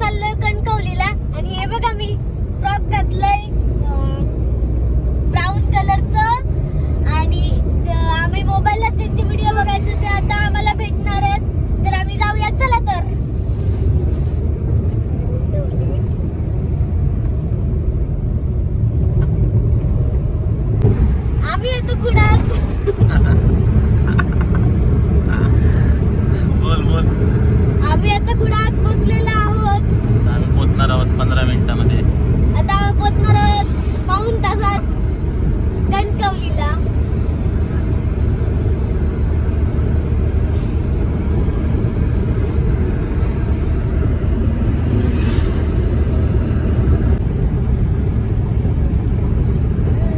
चाललोय कणकवलीला आणि हे बघा मी फ्रॉक घातलंय ब्राऊन कलरचं आणि आम्ही मोबाईलला त्यांचे व्हिडिओ बघायचं ते आता आम्हाला भेटणार आहेत तर आम्ही जाऊया चला तर आम्ही येतो कुडात बोल बोल आम्ही आता कुडात पोहोचलेलो आहोत आम्ही पोहोचणार आहोत 15 मिनिटांमध्ये आता आम्ही पोहोचणार आहोत पाऊण तासात कणकवलीला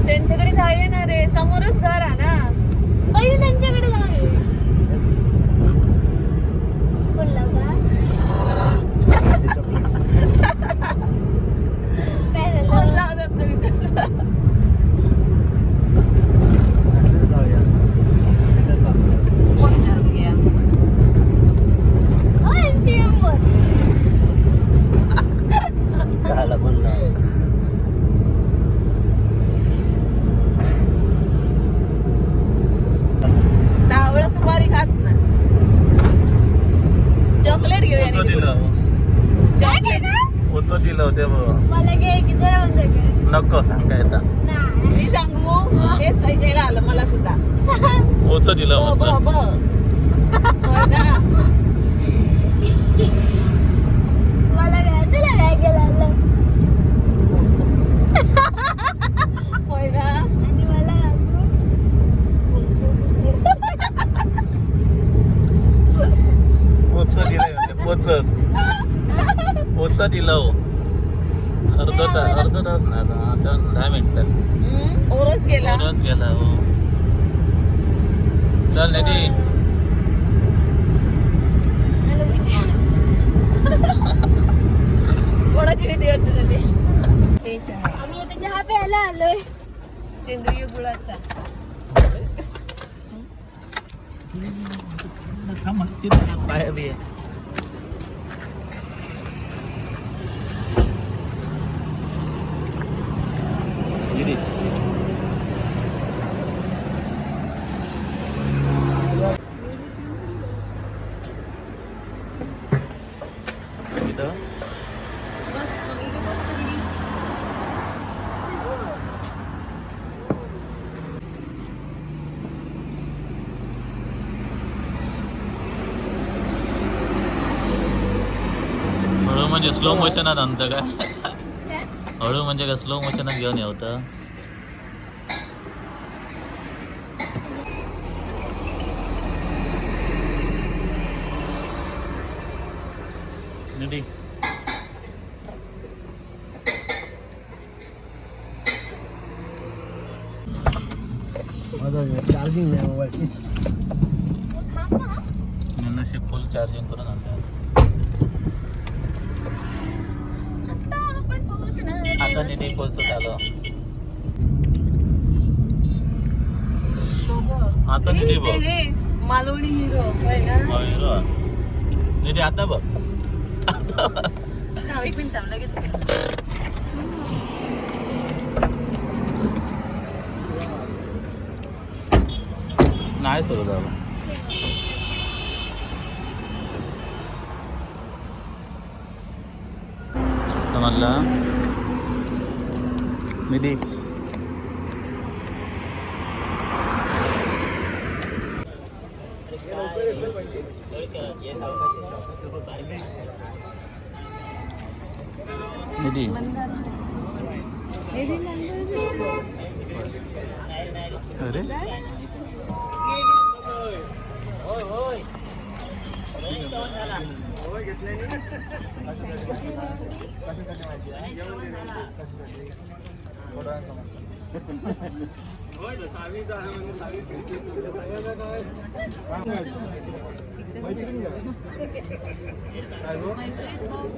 त्यांच्याकडे जाऊया ना रे समोरच घर आहे ना पहिले त्यांच्याकडे जाऊया बोलला का काय झालं बोलला होता तुम्ही. फोन करूया. ओ MCM वर काला बोलला डावळा सुपारी खात ना चॉकलेट घेऊया पोचं नी. दिलं चॉकलेट पोचं दिलं होते मला घे की जरा म्हणतो का नको सांगा येता नाही मी सांगू तेच ऐकायला आलं मला सुद्धा पोचं दिलं ब ब होतं. ब होय ना मला घ्या तुला काय केलं होय ना आणि मला लागू पोचं दिलं होते पोचं दिलं हो अर्धा तास नाही आता 10 मिनिटं ओरच गेला बरंच गेला हो चल नेदी कोणाची भीती वाटते ते आम्ही आता चहा प्यायला आलोय सेंद्रिय गुळाचा बाहेर बी आहे दीदी इथं बस इकडे बस तरी हळू म्हणजे स्लो मोशनात आणतं का हळू म्हणजे काय स्लो मोशनात घेऊन येतं निधी चार्जिंग नाही मोबाईलची नशीब फुल चार्जिंग करून आणलं आता आपण पोहोचणार आता निधी पोहोचत आलो आता निधी बघ मालवणी हिरो होय ना निधी आता बघ एक मिनिट थांब लगेच नाही सुरू झालं समजला निधी निधी अरे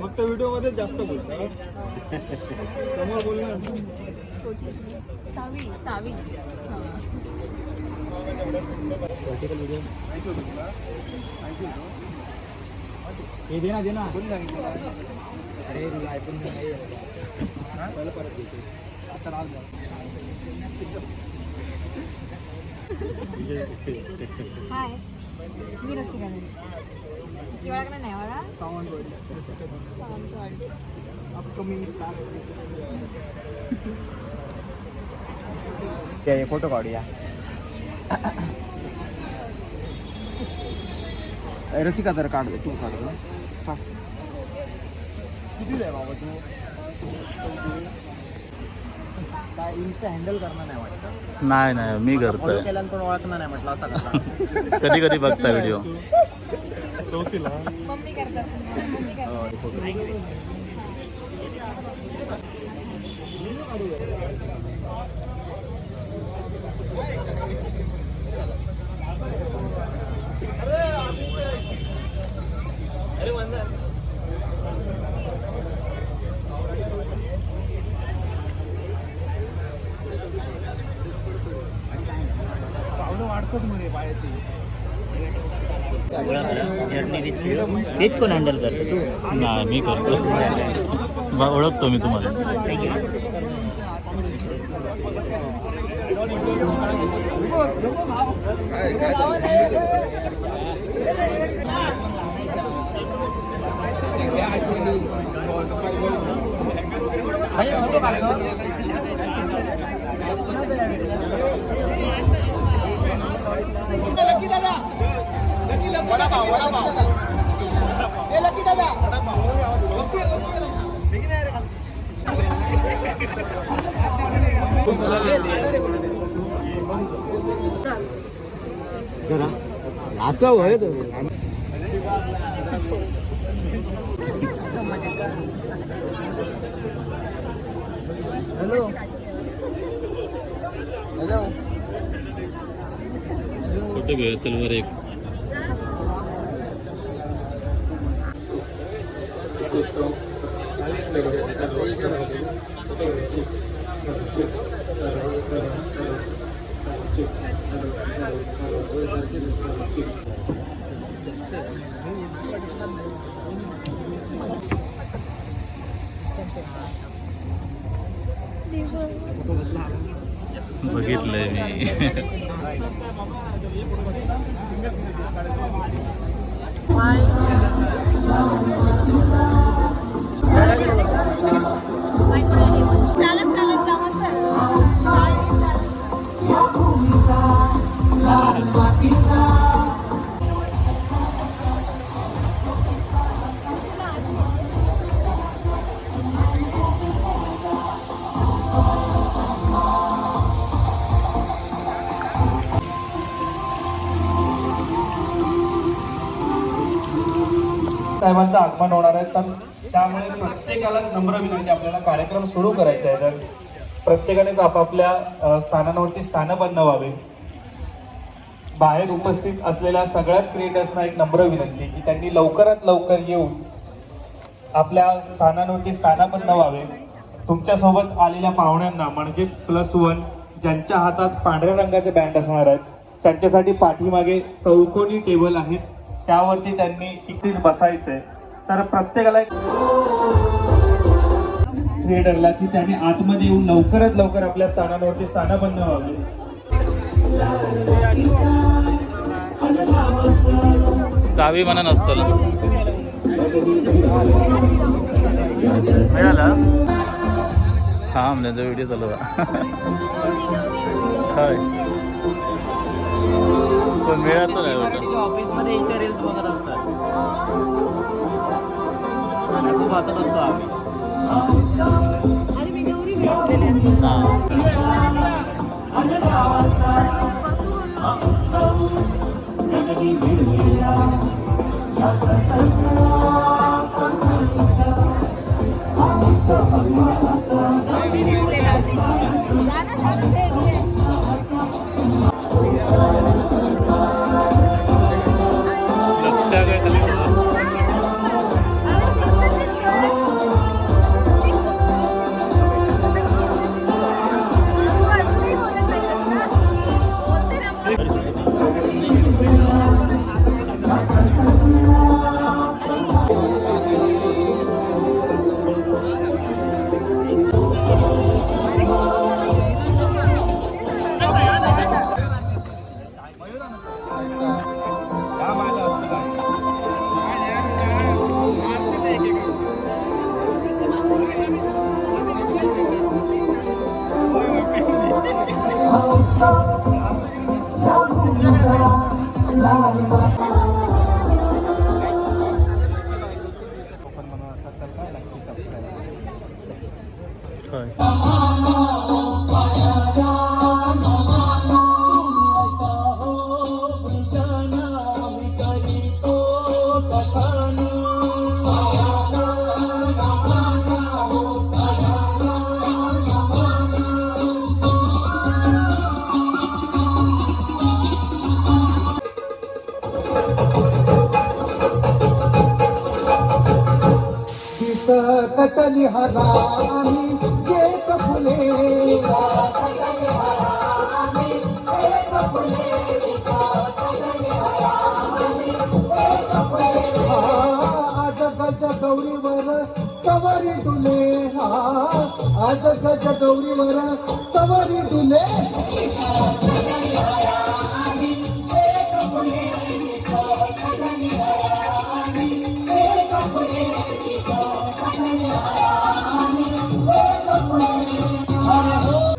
फक्त व्हिडिओ मध्ये जास्त बोलतो समोर बोलणार सावी सावी हे दे ना कोणी सांगितलं हाय मी रसिका नाही मला अपकमिंग स्टार फोटो काढूया. रसिका तर काढ, तू काढ. किती आहे बाबा तू? काय इन्स्टा हँडल करणार नाही वाटतं? नाही मी फॉलो करतोय. केल्यानंतर ओळखणार नाही म्हटलं असं करता. कधी कधी बघता व्हिडिओ. मम्मी करतात मम्मी करतात. पावलं वाढतात म्हणे पायाची. तेच कोण हँडल करतो तू? नाही मी करतो. ओळखतो मी तुम्हाला. असं होय तो. हॅलो हॅलो कुठे घेऊ सिल्वर एक. बघितलंय मी. चालत चालत जाऊ साहेबांचं आगमन होणार आहे, तर त्यामुळे प्रत्येकाला नम्र विनंती, आपल्याला कार्यक्रम सुरू करायचा आहे, तर प्रत्येकानेच आपापल्या स्थानांवरती स्थानबद्ध व्हावे. बाहेर उपस्थित असलेल्या सगळ्याच क्रिएटर्सना एक नम्र विनंती की त्यांनी लवकरात लवकर येऊन आपल्या स्थानांवरती स्थानबद्ध व्हावे. तुमच्यासोबत आलेल्या पाहुण्यांना म्हणजेच +1 ज्यांच्या हातात पांढऱ्या रंगाचे बँड असणार आहेत, त्यांच्यासाठी पाठीमागे चौकोनी टेबल आहेत, त्यावरती त्यांनी इथेच बसायचंय. तर प्रत्येकाला क्रिएटरला की त्यांनी आतमध्ये येऊन लवकरात लवकर आपल्या स्थानांवरती स्थानबद्ध व्हावे. चावी म्हणा नसतो मिळाला. हा म्हणजे व्हिडिओ चालू काय पण मिळायचं नाही वाटत. ऑफिसमध्ये इथे रील्स बघत असतात, खूप हसत असतो आम्ही. सकटली हरा आम्ही एक फुले आज गज गौरीवर सवारी तुले आज गज गौरीवर सवारी तुले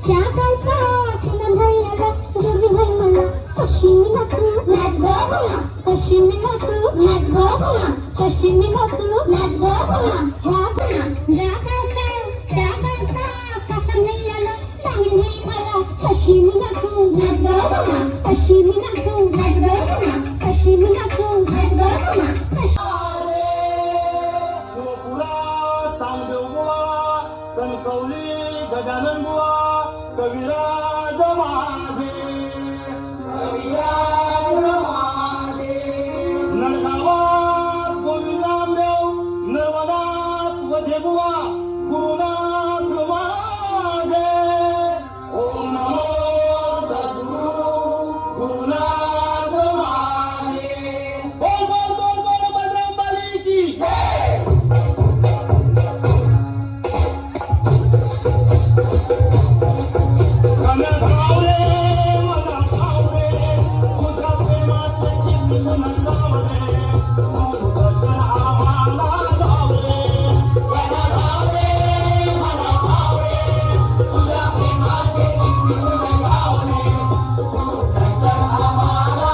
क्या करता सुन भैया जल्दी भाई मला कशी मी तू नाच बोला कशी मी तू नाच बोला कशी मी तू नाच बोला ह्या पुन्हा जा करता कसं नाही आलं सांग नाही मला कशी मी तू नाच बोला कशी मी तू नाच बोला कशी मी तू नाच बोला शिवपुरा चांगदेव बुवा कणकवली गजानन बुवा कविराज माझे नळगावात गोविंदादेव नर्मदात वधे बुवा गुरुनाथ माझे ओम नमो सद्गुरु गुरुनाथ माझे बोल बोल बोल बोल बजरंगबली की जय मला भावले तुझ्या प्रेमाचे चित्त नंदावले तुझं आम्हाला भावले मला भावले तुझ्या प्रेमाचे चित्त नंदावले तुझं आम्हाला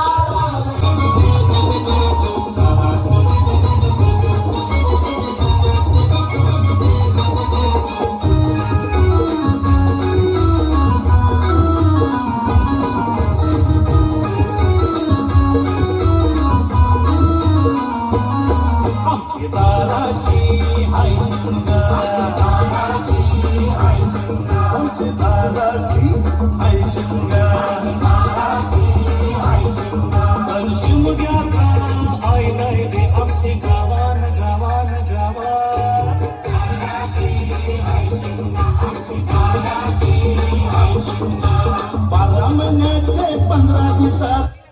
आमची दाराशी हाय शृंगार आमची दाराशी हाय शृंगार पण शिमग्याचा आय नाही रे आमची गावान गावान गावान बारा महिन्याचे 15 दिवसात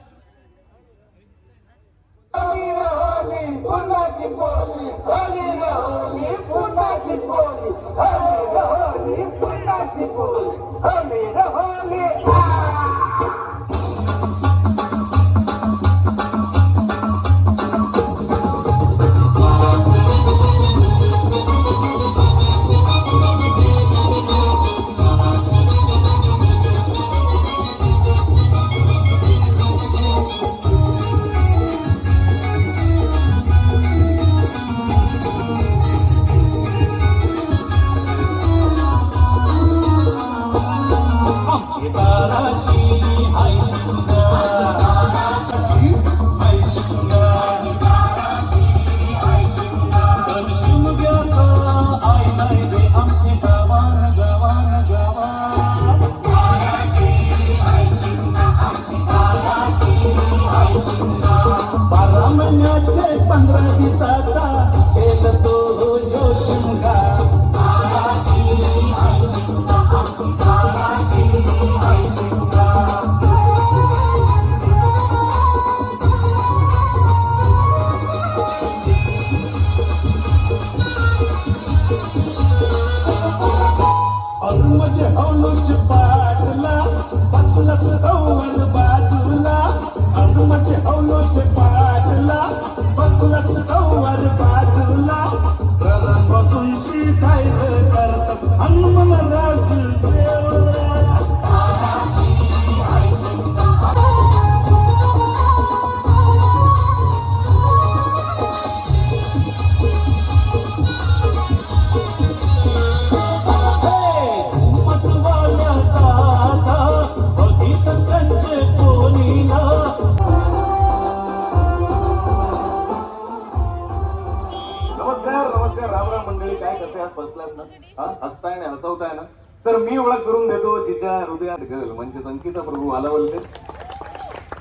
हसताय ना हसवताय ना तर मी ओळख करून देतो जिच्या हृदयात घाल म्हणजे संगीता प्रभू आला बोलते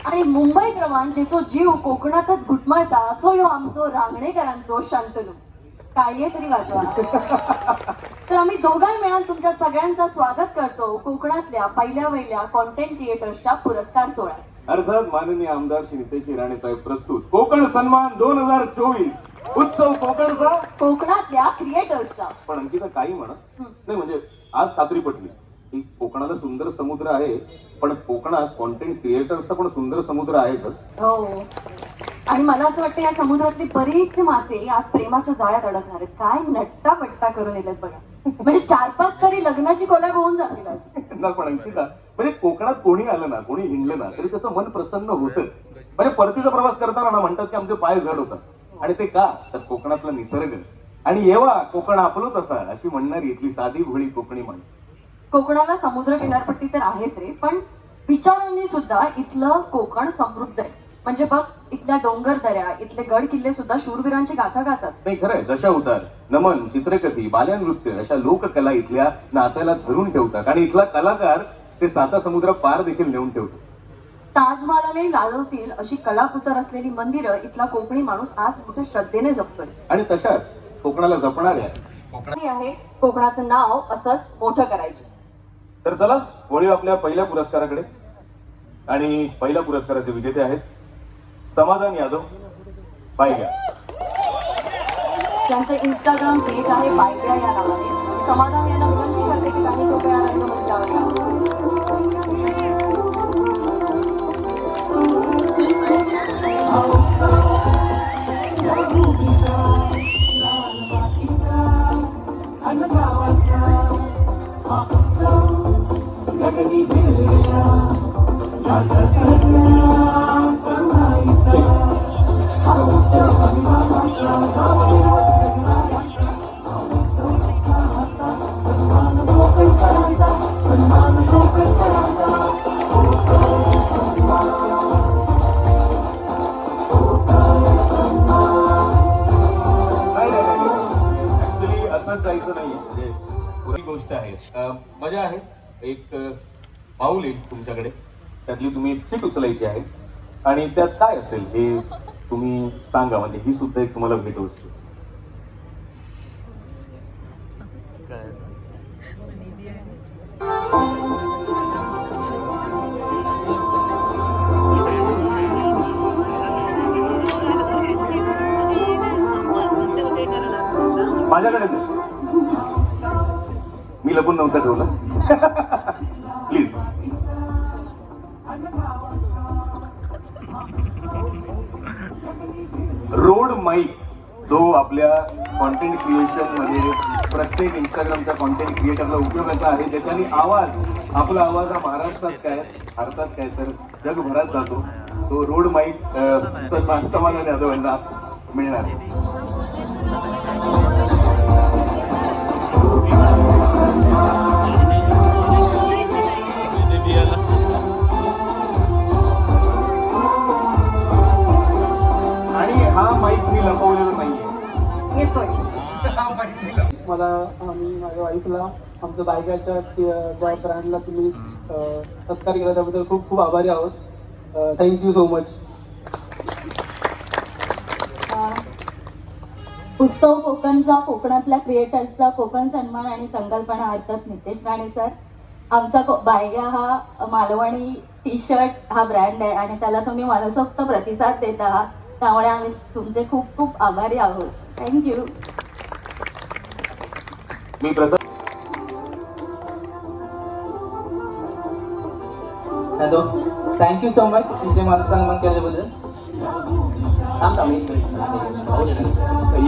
आणि मुंबई क्रमांक जेचो जीव कोकणातच घुटमळता असो ह्यो आमचो रांगणेकरांचो शांतनू. काय तरी वाजवा. तर आम्ही दोघांनी मिळून तुमच्या सगळ्यांचं स्वागत करतो कोकणातल्या पहिल्या कॉन्टेंट क्रिएटर्सच्या पुरस्कार सोहळ्यात. अर्थात माननीय आमदार श्री नितेश राणे साहेब प्रस्तुत कोकण सन्मान 2024 उत्सव कोकणचा कोकणातल्या क्रिएटर्सचा. पण अंकिता काही म्हणा नाही म्हणजे आज खात्री पटली की कोकणाला सुंदर समुद्र आहे पण कोकणात कॉन्टेंट क्रिएटर्सचा पण सुंदर समुद्र आहे सर. हो आणि मला असं वाटतं या समुद्रातले बरेचसे मासे आज प्रेमाच्या जाळ्यात अडकणार आहेत. काय नट्टा पट्टा करून येतात बघा. म्हणजे 4-5 तरी लग्नाची कोलाब होऊन जातील आज. ना पण अंकिता म्हणजे कोकणात कोणी आलं ना कोणी हिंडलं ना तरी त्याचं मन प्रसन्न होतच. म्हणजे परतीचा प्रवास करताना ना म्हणतात की आमचे पाय जड होतात आणि ते का तर कोकणातला निसर्ग आणि येवा कोकण आपलंच असा अशी म्हणणारी इथली साधी भोळी कोकणी माणसं. कोकणाला समुद्र किनारपट्टी तर आहेच रे पण विचारांनी सुद्धा इथलं कोकण समृद्ध आहे. म्हणजे बघ इथल्या डोंगर दऱ्या इथले गड किल्ले सुद्धा शूरवीरांची गाथा गातात. नाही खरंय दशावतार नमन चित्रकथी बाल्यानृत्य अशा लोककला इथल्या नात्याला धरून ठेवतात आणि इथला कलाकार ते साता समुद्र पार देखील नेऊन ठेवतो. ताजमहालाने लाजवतील अशी कलाकुसर असलेली मंदिरं इथला कोकणी माणूस आज मोठ्या श्रद्धेने जपतोय. आणि तशाच कोकणाला जपणाऱ्या कोकणी आहे कोकणाचं नाव असंच मोठं करायचं. तर चला वळू आपल्या पहिल्या पुरस्काराकडे आणि पहिल्या पुरस्काराचे विजेते आहेत समाधान यादव पायग्या. त्यांचं इंस्टाग्राम पेज आहे पायग्या या नावाने. समाधान यांना विनंती करते की काही कृपया रंगमंचावर यावं. ऍक्च्युली असंच जायचं नाही म्हणजे पुरी गोष्ट आहे. मजा आहे. एक पाऊल येईल तुमच्याकडे त्यातली तुम्ही एक सीट उचलायची आहे आणि त्यात काय असेल हे तुम्ही सांगा म्हणजे ही सुद्धा एक तुम्हाला भेट वस्तू. माझ्याकडेच आहे. मी लपून नव्हतं ठेवलं. प्लीज. रोड माईक जो आपल्या कॉन्टेंट क्रिएशन मध्ये प्रत्येक इंस्टाग्रामच्या कॉन्टेंट क्रिएटरला उपयोगाचा आहे ज्याच्याने आवाज आपला आवाज हा महाराष्ट्रात काय भारतात काय तर जगभरात जातो. तो रोड माईक समाधान यादव यांना मिळणार आहे. आणि हा माईक मी लपवलेला नाहीये. येतोय. मला आम्ही माझ्या वाईफला आमच्या बायकाच्या ज्या ब्रँडला तुम्ही सत्कार केला त्याबद्दल खूप खूप आभारी आहोत. Thank you so much. उत्सव कोकणचा कोकणातल्या क्रिएटर्सचा कोकण सन्मान आणि संकल्पना अर्थात नितेश राणे सर. आमचा बायग्या हा मालवणी टी शर्ट हा ब्रँड आहे आणि त्याला तुम्ही मनसोक्त प्रतिसाद देत आहात त्यामुळे आम्ही तुमचे खूप खूप आभारी आहोत. थँक्यू. मी प्रसाद. हॅलो थँक्यू सो मच तुमचे मला सन्मान केल्याबद्दल.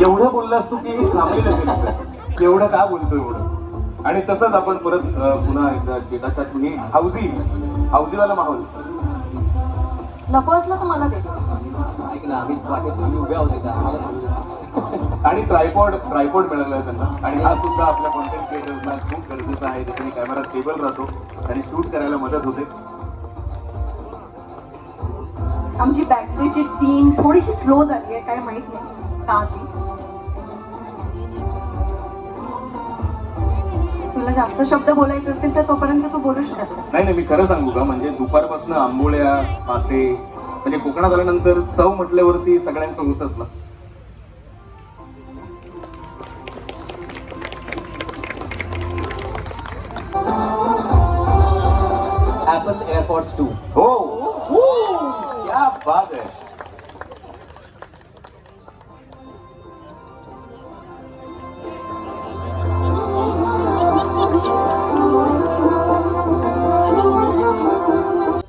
एवढं बोललास तू की थांबलेलं गेलं एवढं का बोलतो एवढं. आणि तसंच आपण परत पुन्हा एकदा शेताचा तुम्ही हाऊजीवाला माहोल नको असलं तर मला दे. ऐक ना आम्ही उभे आहोत इथं आम्हाला. आणि ट्रायपॉड मिळाला आहे त्यांना आणि हा सुद्धा आपल्या कॉन्टेंट क्रिएटर्सना खूप गरजेचा आहे. त्याच्याने कॅमेरा स्टेबल राहतो आणि शूट करायला मदत होते. आमची बॅकस्टेजची टीम थोडीशी स्लो झाली आहे काय माहित नाही का ती. तुला जास्त शब्द बोलायचे असतील तर तोपर्यंत तू बोलू शकतो. नाही मी खरं सांगू का म्हणजे दुपारपासून आंबोळ्या मासे म्हणजे कोकणात आल्यानंतर चव म्हटल्यावरती सगळ्यांचं होतच ना. Apple AirPods 2. हो क्या बात आहे.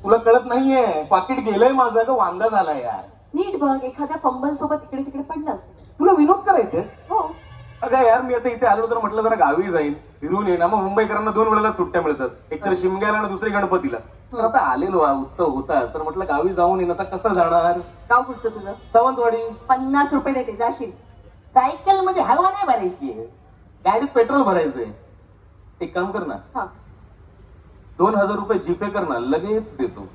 तुला कळत नाहीये पाकिट गेलंय माझं का वांदा झालाय यार. नीट बघ, एखाद्या फंबल सोबत इकडे तिकडे पडलं असेल. तुला विनोद करायचे हो. अगं यार मी आता इथे आलो तर म्हटलं जरा गावी जाईल फिरून येईन. मग मुंबईकरांना 2 वेळेला सुट्ट्या मिळतात, एक तर शिमग्याला आणि दुसरी गणपतीला. तर आता आलेलो हा उत्सव होता तर म्हटलं गावी जाऊन येईन. आता कसं जाणार. गाव कुठचं तुझं? सावंतवाडी. 50 रुपये देते, जाशील? सायकल मध्ये हवा नाही भरायची, गाडीत पेट्रोल भरायचंय. एक काम कर ना, हा. 2000 रुपये जीपे कर ना, लगेच देतो.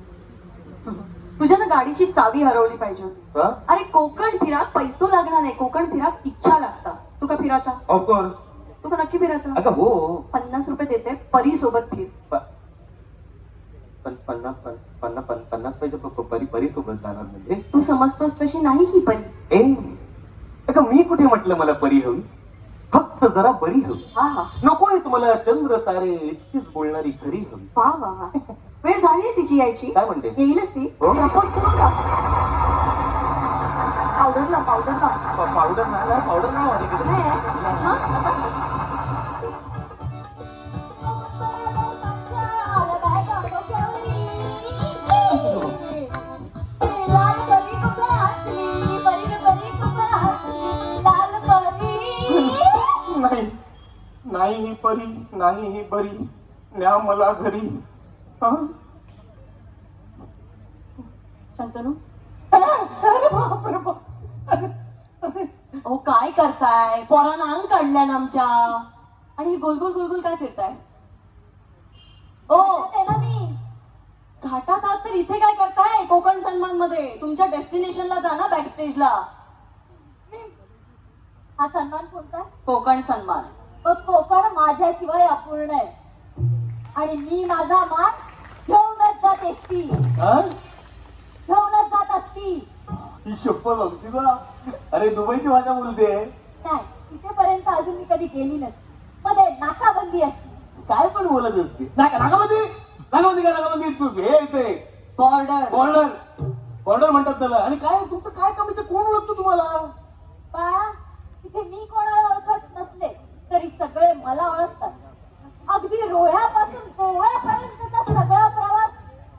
तुझ्या ना गाडीची चावी हरवली पाहिजे होती. हा? अरे कोकण फिराक पैसो लागणार नाही, कोकण फिराक इच्छा लागता. तू का फिराचा? ऑफकोर्स. तू का नक्की फिराचा? अगं हो. 50 रुपये देते, परी सोबत फिर. 50 पैसे परी सोबत जाणार म्हणजे. तू समजतोस तशी नाही ही परी. ए अगं मी कुठे म्हटलं मला परी हवी, फक्त जरा बरी हवी. हा हा. नकोय तुम्हाला चंद्र तारे इतकीच बोलणारी खरी हवी. वा वा वा. वेळ झाली तिची यायची. काय म्हणते? येईलच ती. हो? प्रपोज करू का? पावडर लाव, पावडर लाव. पावडर नाही वाटत. नाही आहे? हा? आता? नाही ही परी, नाही ही बरी, न्या मला घरी. हं? शंतनू, अरे बापरे बाप. अहो काय करताय? पोरानं अंग काढल्यान आमच्या. आणि हे गोलगोल गोलगोल काय फिरताय? ओ मी घाटात आहात तर इथे काय करताय? कोकण सन्मान मध्ये तुमच्या डेस्टिनेशनला जा ना, बॅक स्टेजला. हा सन्मान कोणता? कोकण सन्मान. पण कोकण माझ्याशिवाय अपूर्ण आहे आणि मी माझा मान घेऊनच जात असती, हं? घेऊनच जात असती. ही शपथ होती ना. अरे दुबईची भाषा बोलते. नाही, तिथेपर्यंत अजून मी कधी गेली नसती. मध्ये नाकाबंदी असती. काय पण बोलत असते. नाकाबंदी हे इथे बॉर्डर. बॉर्डर म्हणतात त्याला. आणि काय तुमचं काय काम इथे, कोण ओळखतो तुम्हाला. बाळा, तिथे मी कोणाला ओळखत नसले तरी सगळे मला ओळखतात. अगदी रोह्यापासून गोव्यापर्यंतचा सगळा प्रवास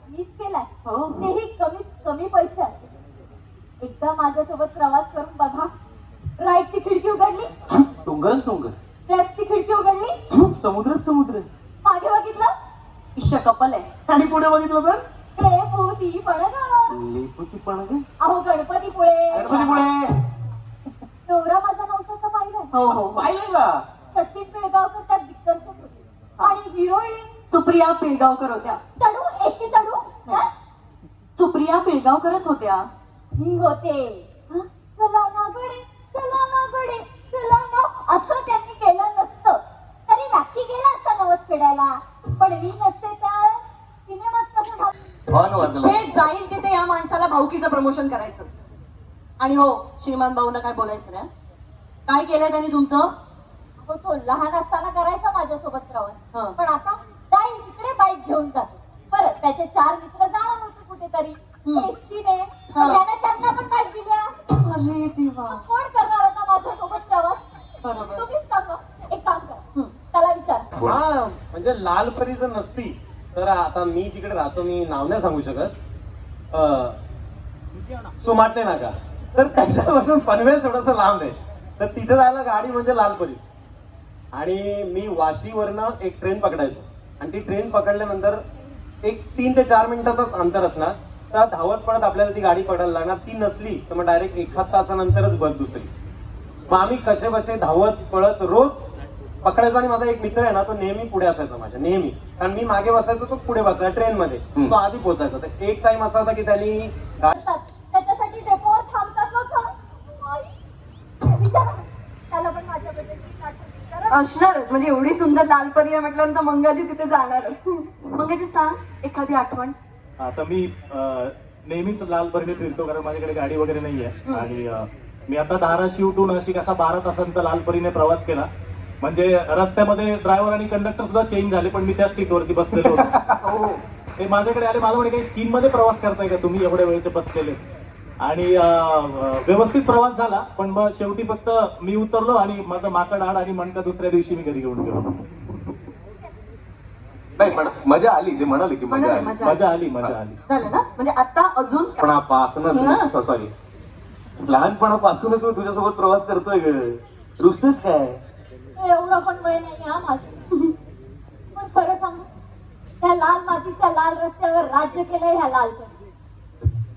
मीच केलाय. हो. तेही कमीत कमी पैशात. एकदा माझ्यासोबत प्रवास करून बघा. राईटची खिडकी उघडली, डोंगरच डोंगर. लेफ्टची खिडकी उघडली, समुद्रच समुद्र. मागे बघितलं, इश्य कपल आहे. आणि पुढे बघितलं तर लेपुती पणग. लेपुती पण अहो गणपतीपुळे. गणपतीपुळे. नवरा माझा नवसाचा पाहिला. हो हो हो. पाहिलं का. सचिन पिळगावकर त्यात दिग्दर्शक होते आणि हिरोईन सुप्रिया पिळगावकर होत्या. चढू एसटी चढू. हं? सुप्रिया पिळगावकरच होत्या. मी होते. हं? चला ना गडे, चला ना गडे, चला ना. असं त्यांनी केलं नसतं तरी व्यक्ती गेला असता नवस फेडायला. पण मी नसते तर सिनेमात कसं झालं. हॉर्न वाजला. हे जाईल तिथे या माणसाला भाऊकीचं प्रमोशन करायचं असतं. आणि हो, श्रीमान भाऊला काय बोलायचं ना. काय केलंय त्यांनी तुमचं? हो, तो लहान असताना करायचा माझ्यासोबत प्रवास. हं. पण आता जाईल तिकडे बाईक घेऊन जातो. बरं, त्याचे 4 मित्र जाणार होते कुठेतरी एसटीने. हं. त्याने त्यांना पण बाईक दिल्या. अरे देवा. मग कोण करणार होता माझ्यासोबत प्रवास? बरोबर. तुम्हीच सांगा. एक काम कर, त्याला विचार. हा म्हणजे लाल परी जर नसती तर आता मी जिकडे राहतो, मी नाव नाही सांगू शकत, सुमाटणे नाका, तर त्याच्यापासून पनवेल थोडस लांब आहे. तर तिथे जायला गाडी म्हणजे लाल परी. आणि मी वाशीवरनं एक ट्रेन पकडायचो आणि ती ट्रेन पकडल्यानंतर एक 3 ते 4 मिनिटाचाच अंतर असणार. तर धावत पडत आपल्याला ती गाडी पकडायला लागणार. ती नसली तर मग डायरेक्ट 1 तासानंतरच बस दुसरी. मग आम्ही कसे बसे धावत पळत रोज पकडायचो. आणि माझा एक मित्र आहे ना, तो नेहमी पुढे असायचा माझ्या, नेहमी. कारण मी मागे बसायचो, तो पुढे बसायचा ट्रेन मध्ये. तो आधी पोहोचायचा. तर एक टाइम असा होता की त्यांनी त्याच्यासाठी डेपोवर थांबतात लोक. विचारा त्याला पण माझ्याबद्दल आठवण. असणारच, म्हणजे एवढी सुंदर लाल परी आहे म्हटल्यानंतर मंगाजी तिथे जाणारच. मंगाजी सांग एखादी आठवण. आता मी नेहमीच लाल परीने फिरतो कारण माझ्याकडे गाडी वगैरे नाहीये. आणि मी आता धाराशिव टू नाशिक असा 12 तासांचा लाल परीने प्रवास केला. म्हणजे रस्त्यामध्ये ड्रायव्हर आणि कंडक्टर सुद्धा चेंज झाले, पण मी त्याच सीटवरती बसलेलो होतो. ते माझ्याकडे आले, मला म्हणे काही स्कीममध्ये प्रवास करताय का तुम्ही एवढ्या वेळेचे बसलेले, आणि व्यवस्थित प्रवास झाला. पण मग शेवटी फक्त मी उतरलो आणि माझं माकड हाड आणि मणका दुसऱ्या दिवशी मी घरी घेऊन गेलो. नाही पण मजा आली, ते म्हणाले की मजा आली. मजा आली. मजा आली. झालं ना, म्हणजे आता अजून लहानपणापासूनच सॉरी लहानपणापासूनच मी तुझ्यासोबत प्रवास करतोय ग, रुसतेस काय? एवढं पण वय नाही हा माझं. पण खरं सांगू, त्या लाल मातीच्या लाल रस्त्यावर राज्य केलंय ह्या लालपरी.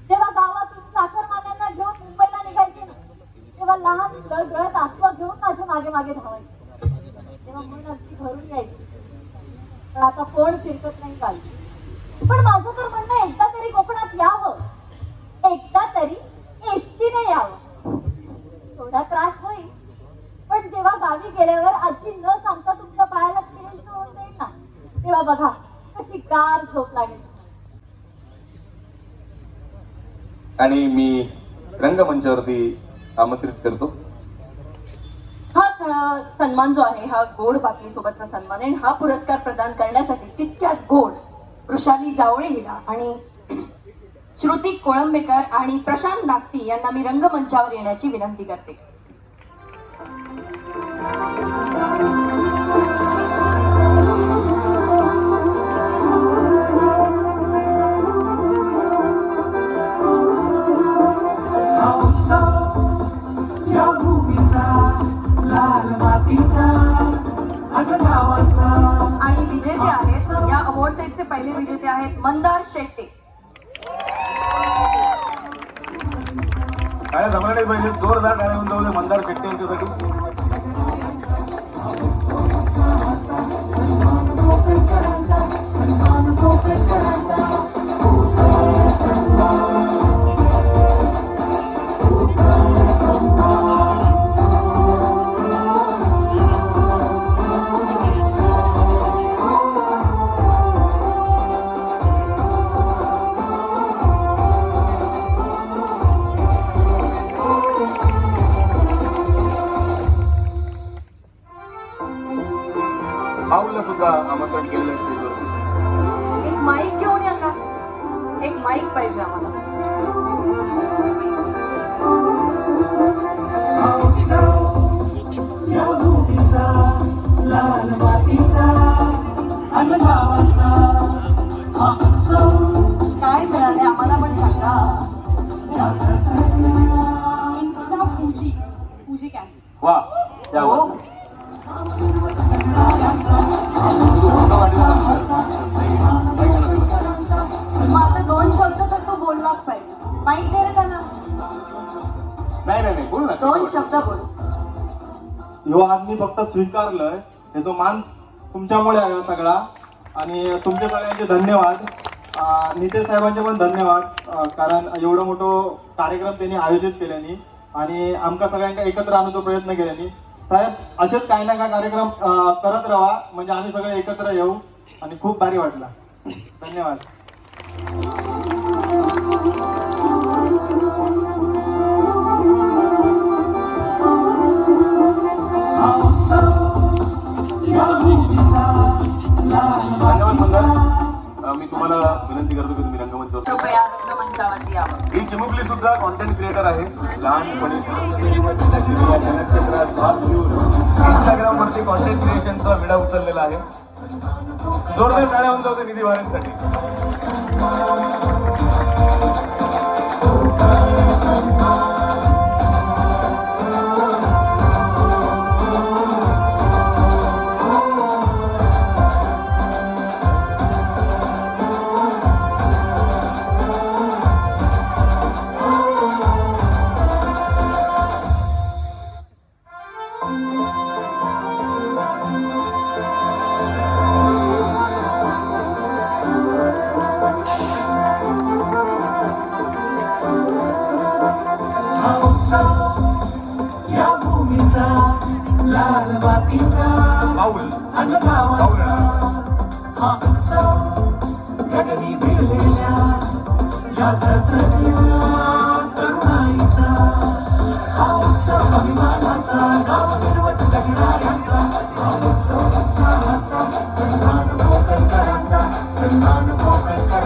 जेव्हा गावातून चाकरमान्यांना घेऊन मुंबईला निघायचे ना, तेव्हा लहान डळडळत आसवा घेऊन माझ्या मागे मागे धावायचे. तेव्हा मन अगदी भरून यायचे. पण आता कोण फिरकत नाही गावी. पण माझं तर म्हणणं, एकदा तरी कोकणात यावं, एकदा तरी एसटीने यावं. थोडा त्रास होईल, पण जेव्हा गावी गेल्यावर आजी न सांगता तुमच्या पायाला तेल चोळून देईल ना, तेव्हा बघा कशी गार झोप लागेल. आणि मी रंगमंचावरती आमंत्रित करतो. हा सन्मान जो आहे, हा गोड बातमी सोबतचा सन्मान आहे. आणि हा पुरस्कार प्रदान करण्यासाठी तितक्याच गोड वृषाली जावळे हिला आणि श्रुती कोळंबेकर आणि प्रशांत नागती यांना मी रंगमंचावर येण्याची विनंती करते. या भूमीचा लाल मातीचा अगनावाचा. आणि विजेते आहेत, या अवॉर्ड सेटचे पहिले विजेते आहेत मंदार शेट्टे. काय जमलं नाही पाहिजे, जोरदार काय म्हणतो मंदार शेट्टी यांच्यासाठी. सन्मान कोकणकरांचा, सन्मान कोकणकरांचा. पाऊलला सुद्धा आमंत्रण केलेलं स्टेजवरती. एक माईक घेऊन या का? एक माईक पाहिजे आम्हाला. या भूमीचा लाल मातीचा अगनावाचा. हा उत्सव काय मिळाले आम्हाला पण सांगा. या सजल्या पूजी काय वा त्या हो. मग आता 2 शब्द तर तो बोललाच पाहिजे. माईक दे रे त्याला. नाही बोल ना. 2 शब्द बोल. ह्यो आज मी फक्त स्वीकारलंय, ह्याचा मान तुमच्यामुळे आहे सगळा. आणि तुमचे सगळ्यांचे धन्यवाद. नितेश साहेबांचे पण धन्यवाद, कारण एवढं मोठं कार्यक्रम त्यांनी आयोजित केल्याने आणि आमका सगळ्यांना एकत्र आणण्याचा प्रयत्न केल्याने. साहेब असेच काही ना काय कार्यक्रम करत राहा, म्हणजे आम्ही सगळे एकत्र येऊ. आणि खूप भारी वाटला. धन्यवाद. हा उत्सव या भूमीचा लाल मातीचा. मी तुम्हाला विनंती करतो की तुम्ही रंगमंचावर कृपया रंगमंचावरती यावं. ही चिमुकली सुद्धा कॉन्टेंट क्रिएटर आहे. लहानपणी क्षेत्रात भाग घेऊन इंस्टाग्राम वरती कॉन्टेंट क्रिएशनचा विडा उचललेला आहे. जोरदार टाळ्या होऊन जाऊ निधी वाऱ्यांसाठी. हा उत्सव या भूमीचा लाल मातीचा पाऊल अगनावाचा. हा उत्सव गगनी भिडलेल्या या सजल्या तरुणाईचा. हा उत्सव अभिमानाचा, गाव निर्वत जगणाऱ्यांचा. हा उत्सव उत्साहाचा, सन्मान कोकणकरांचा, सन्मान कोकणकरांचा.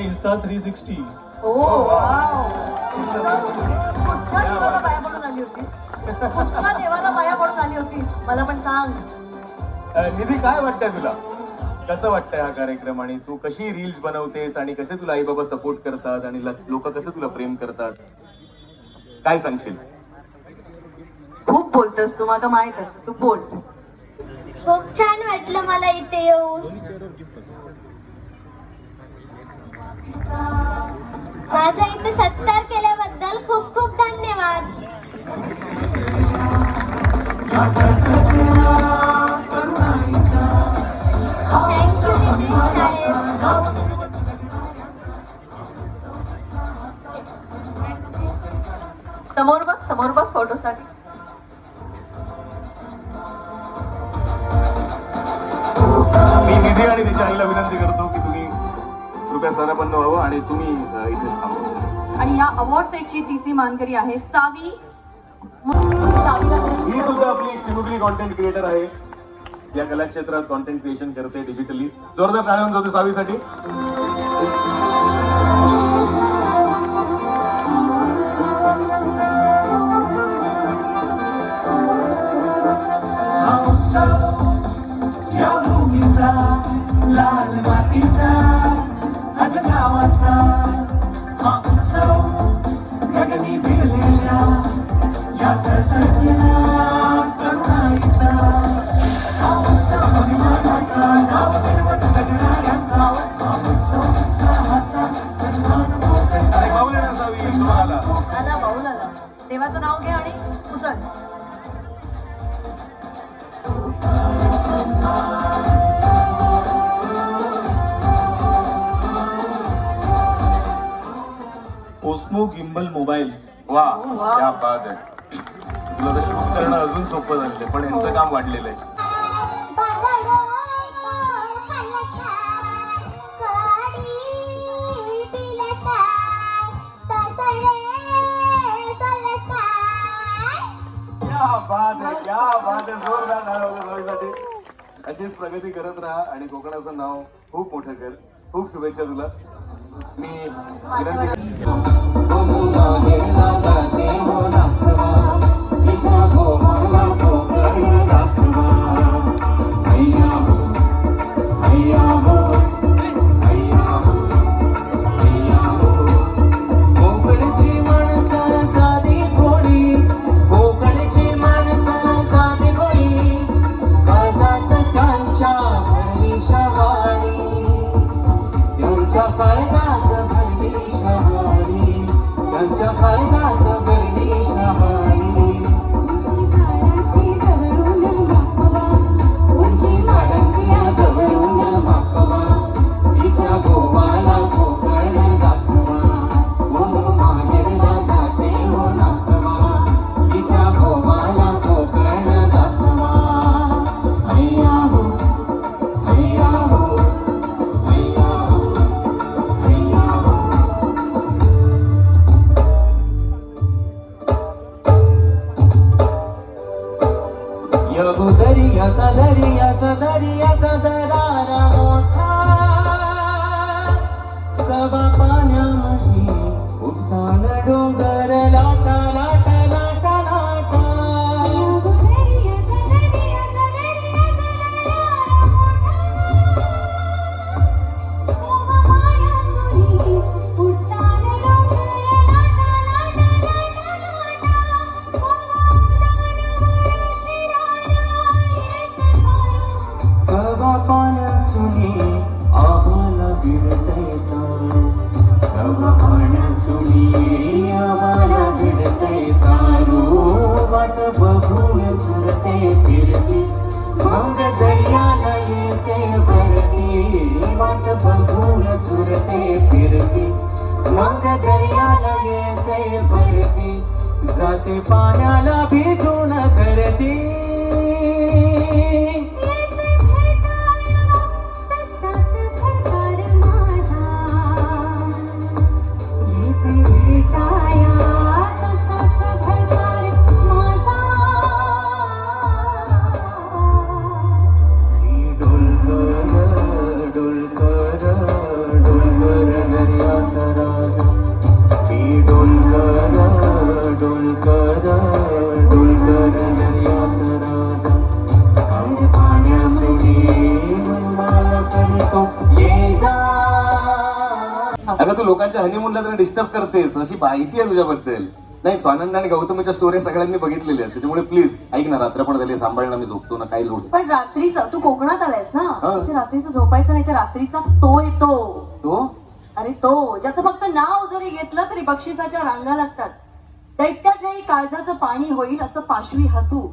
इन्स्टा 360. ओ वाव. कुठच्या देवाला पाया पडून आली होतीस? कुठच्या देवाला पाया पडून आली होतीस मला पण सांग. निधी, काय वाटतंय तुला? कसं वाटतंय हा कार्यक्रम आणि तू कशी रील्स बनवतेस आणि कसे तुला आई बाबा सपोर्ट करतात आणि लोक कसं तुला प्रेम करतात, काय सांगशील? खूप बोलतोस तू, मला माहित असतं, तू बोल. खूप छान वाटलं मला इथे येऊन. माझा इथे सत्कार केल्याबद्दल खूप खूप धन्यवाद. थँक्यू नितीश साहेब. समोर बघ फोटोसाठी. मी निधी आणि तिच्या आईला विनंती करतो की तुम्ही कृपया स्थानापन्न व्हावं आणि तुम्ही इथेच थांबवा. आणि या अवॉर्ड सेटची तिसरी मानकरी आहे सावी. सावीला ही सुद्धा आपली एक चिमुकली कॉन्टेंट क्रिएटर आहे. या कला क्षेत्रात कॉन्टेंट क्रिएशन करते डिजिटली. जोरदार टाळ्या होऊन जाते सावीसाठी. या भूमीचा लाल मातीचा अन गावाचा हा उत्सव गगनी भिडलेल्या या सरसत्या तरुणाईचा हा उत्सव अभिमानाचा गाव मिरवत जगणाऱ्यांचा हा उत्सव उत्साहाचा सन्मान कोकण. अरे बाहुले ना सावी, तुम्हाला आला बाऊल आला. देवाचं नाव घे आणि उचल. Osmo gimbal mobile. वा, क्या बात आहे. तुला तर शूट करणं अजून सोपं झालेलं, पण यांचं काम वाढलेलं आहे. क्या बात आहे, क्या बात आहे. जोरदार टाळ्या होत्या सावीसाठी. अशीच प्रगती करत राहा आणि कोकणाचं नाव खूप मोठं कर. खूप शुभेच्छा तुला. मी विनंती कोकणची माणसं साधी भोळी, कोकणची माणसं साधी भोळी, काळजात त्यांच्या भरली शहाणी, त्यांच्या काळजात भरली शहाणी, त्यांच्या काळजात भरली शहाणी. झाडाची जवळून मापवा, उंची झाडाची जवळून मापवा, तिच्या गोवाला कोकण दाखवा, ओ माहेरला जाते हो नातवा, तिच्या गोवाला कोकण दाखवा. हैया हो, हैया हो, हैया हो, हैया हो. दर्याचा दर्याचा दर्याचा दरारा मोठा, कवा पाण्यामध्ये उठतान डोंगर लाटा लाटा लाटा लाटा. कवा पाण्यासुनी आम्हाला भिडता येतात, कवा पाण्यासुनी आम्हाला भिडता येतात. वाट बघून सुरते फिरती, मग दर्याला येते भरती. वाट बघून सुरते फिरती, मग दर्याला येते भरती. जाते पाण्याला भिजून करती. डोलकर डोलकर डोलकर दर्या लोकांच्या हनीमूनला त्यांना डिस्टर्ब करतेस अशी माहिती आहे तुझ्याबद्दल. नाही, स्वानंद आणि गौतमीच्या स्टोरी सगळ्यांनी बघितलेल्या आहेत, त्याच्यामुळे प्लीज ऐक ना, रात्र पण झाली, सांभाळ ना, मी झोपतो ना, काही लोड. पण रात्रीचं तू कोकणात आलायस ना, हा. इथे रात्रीचं झोपायचं नाही, तर रात्रीचा तो येतो. तो अरे तो ज्याचं फक्त नाव जरी घेतलं तरी बक्षिसाच्या रांगा लागतात. दैत्याच्याही काळजाचं पाणी होईल असं पाशवी हसू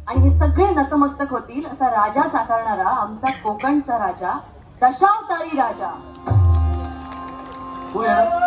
आणि हे सगळे नतमस्तक होतील असा राजा साकारणारा आमचा कोकणचा राजा, दशावतारी राजा. तू येणार?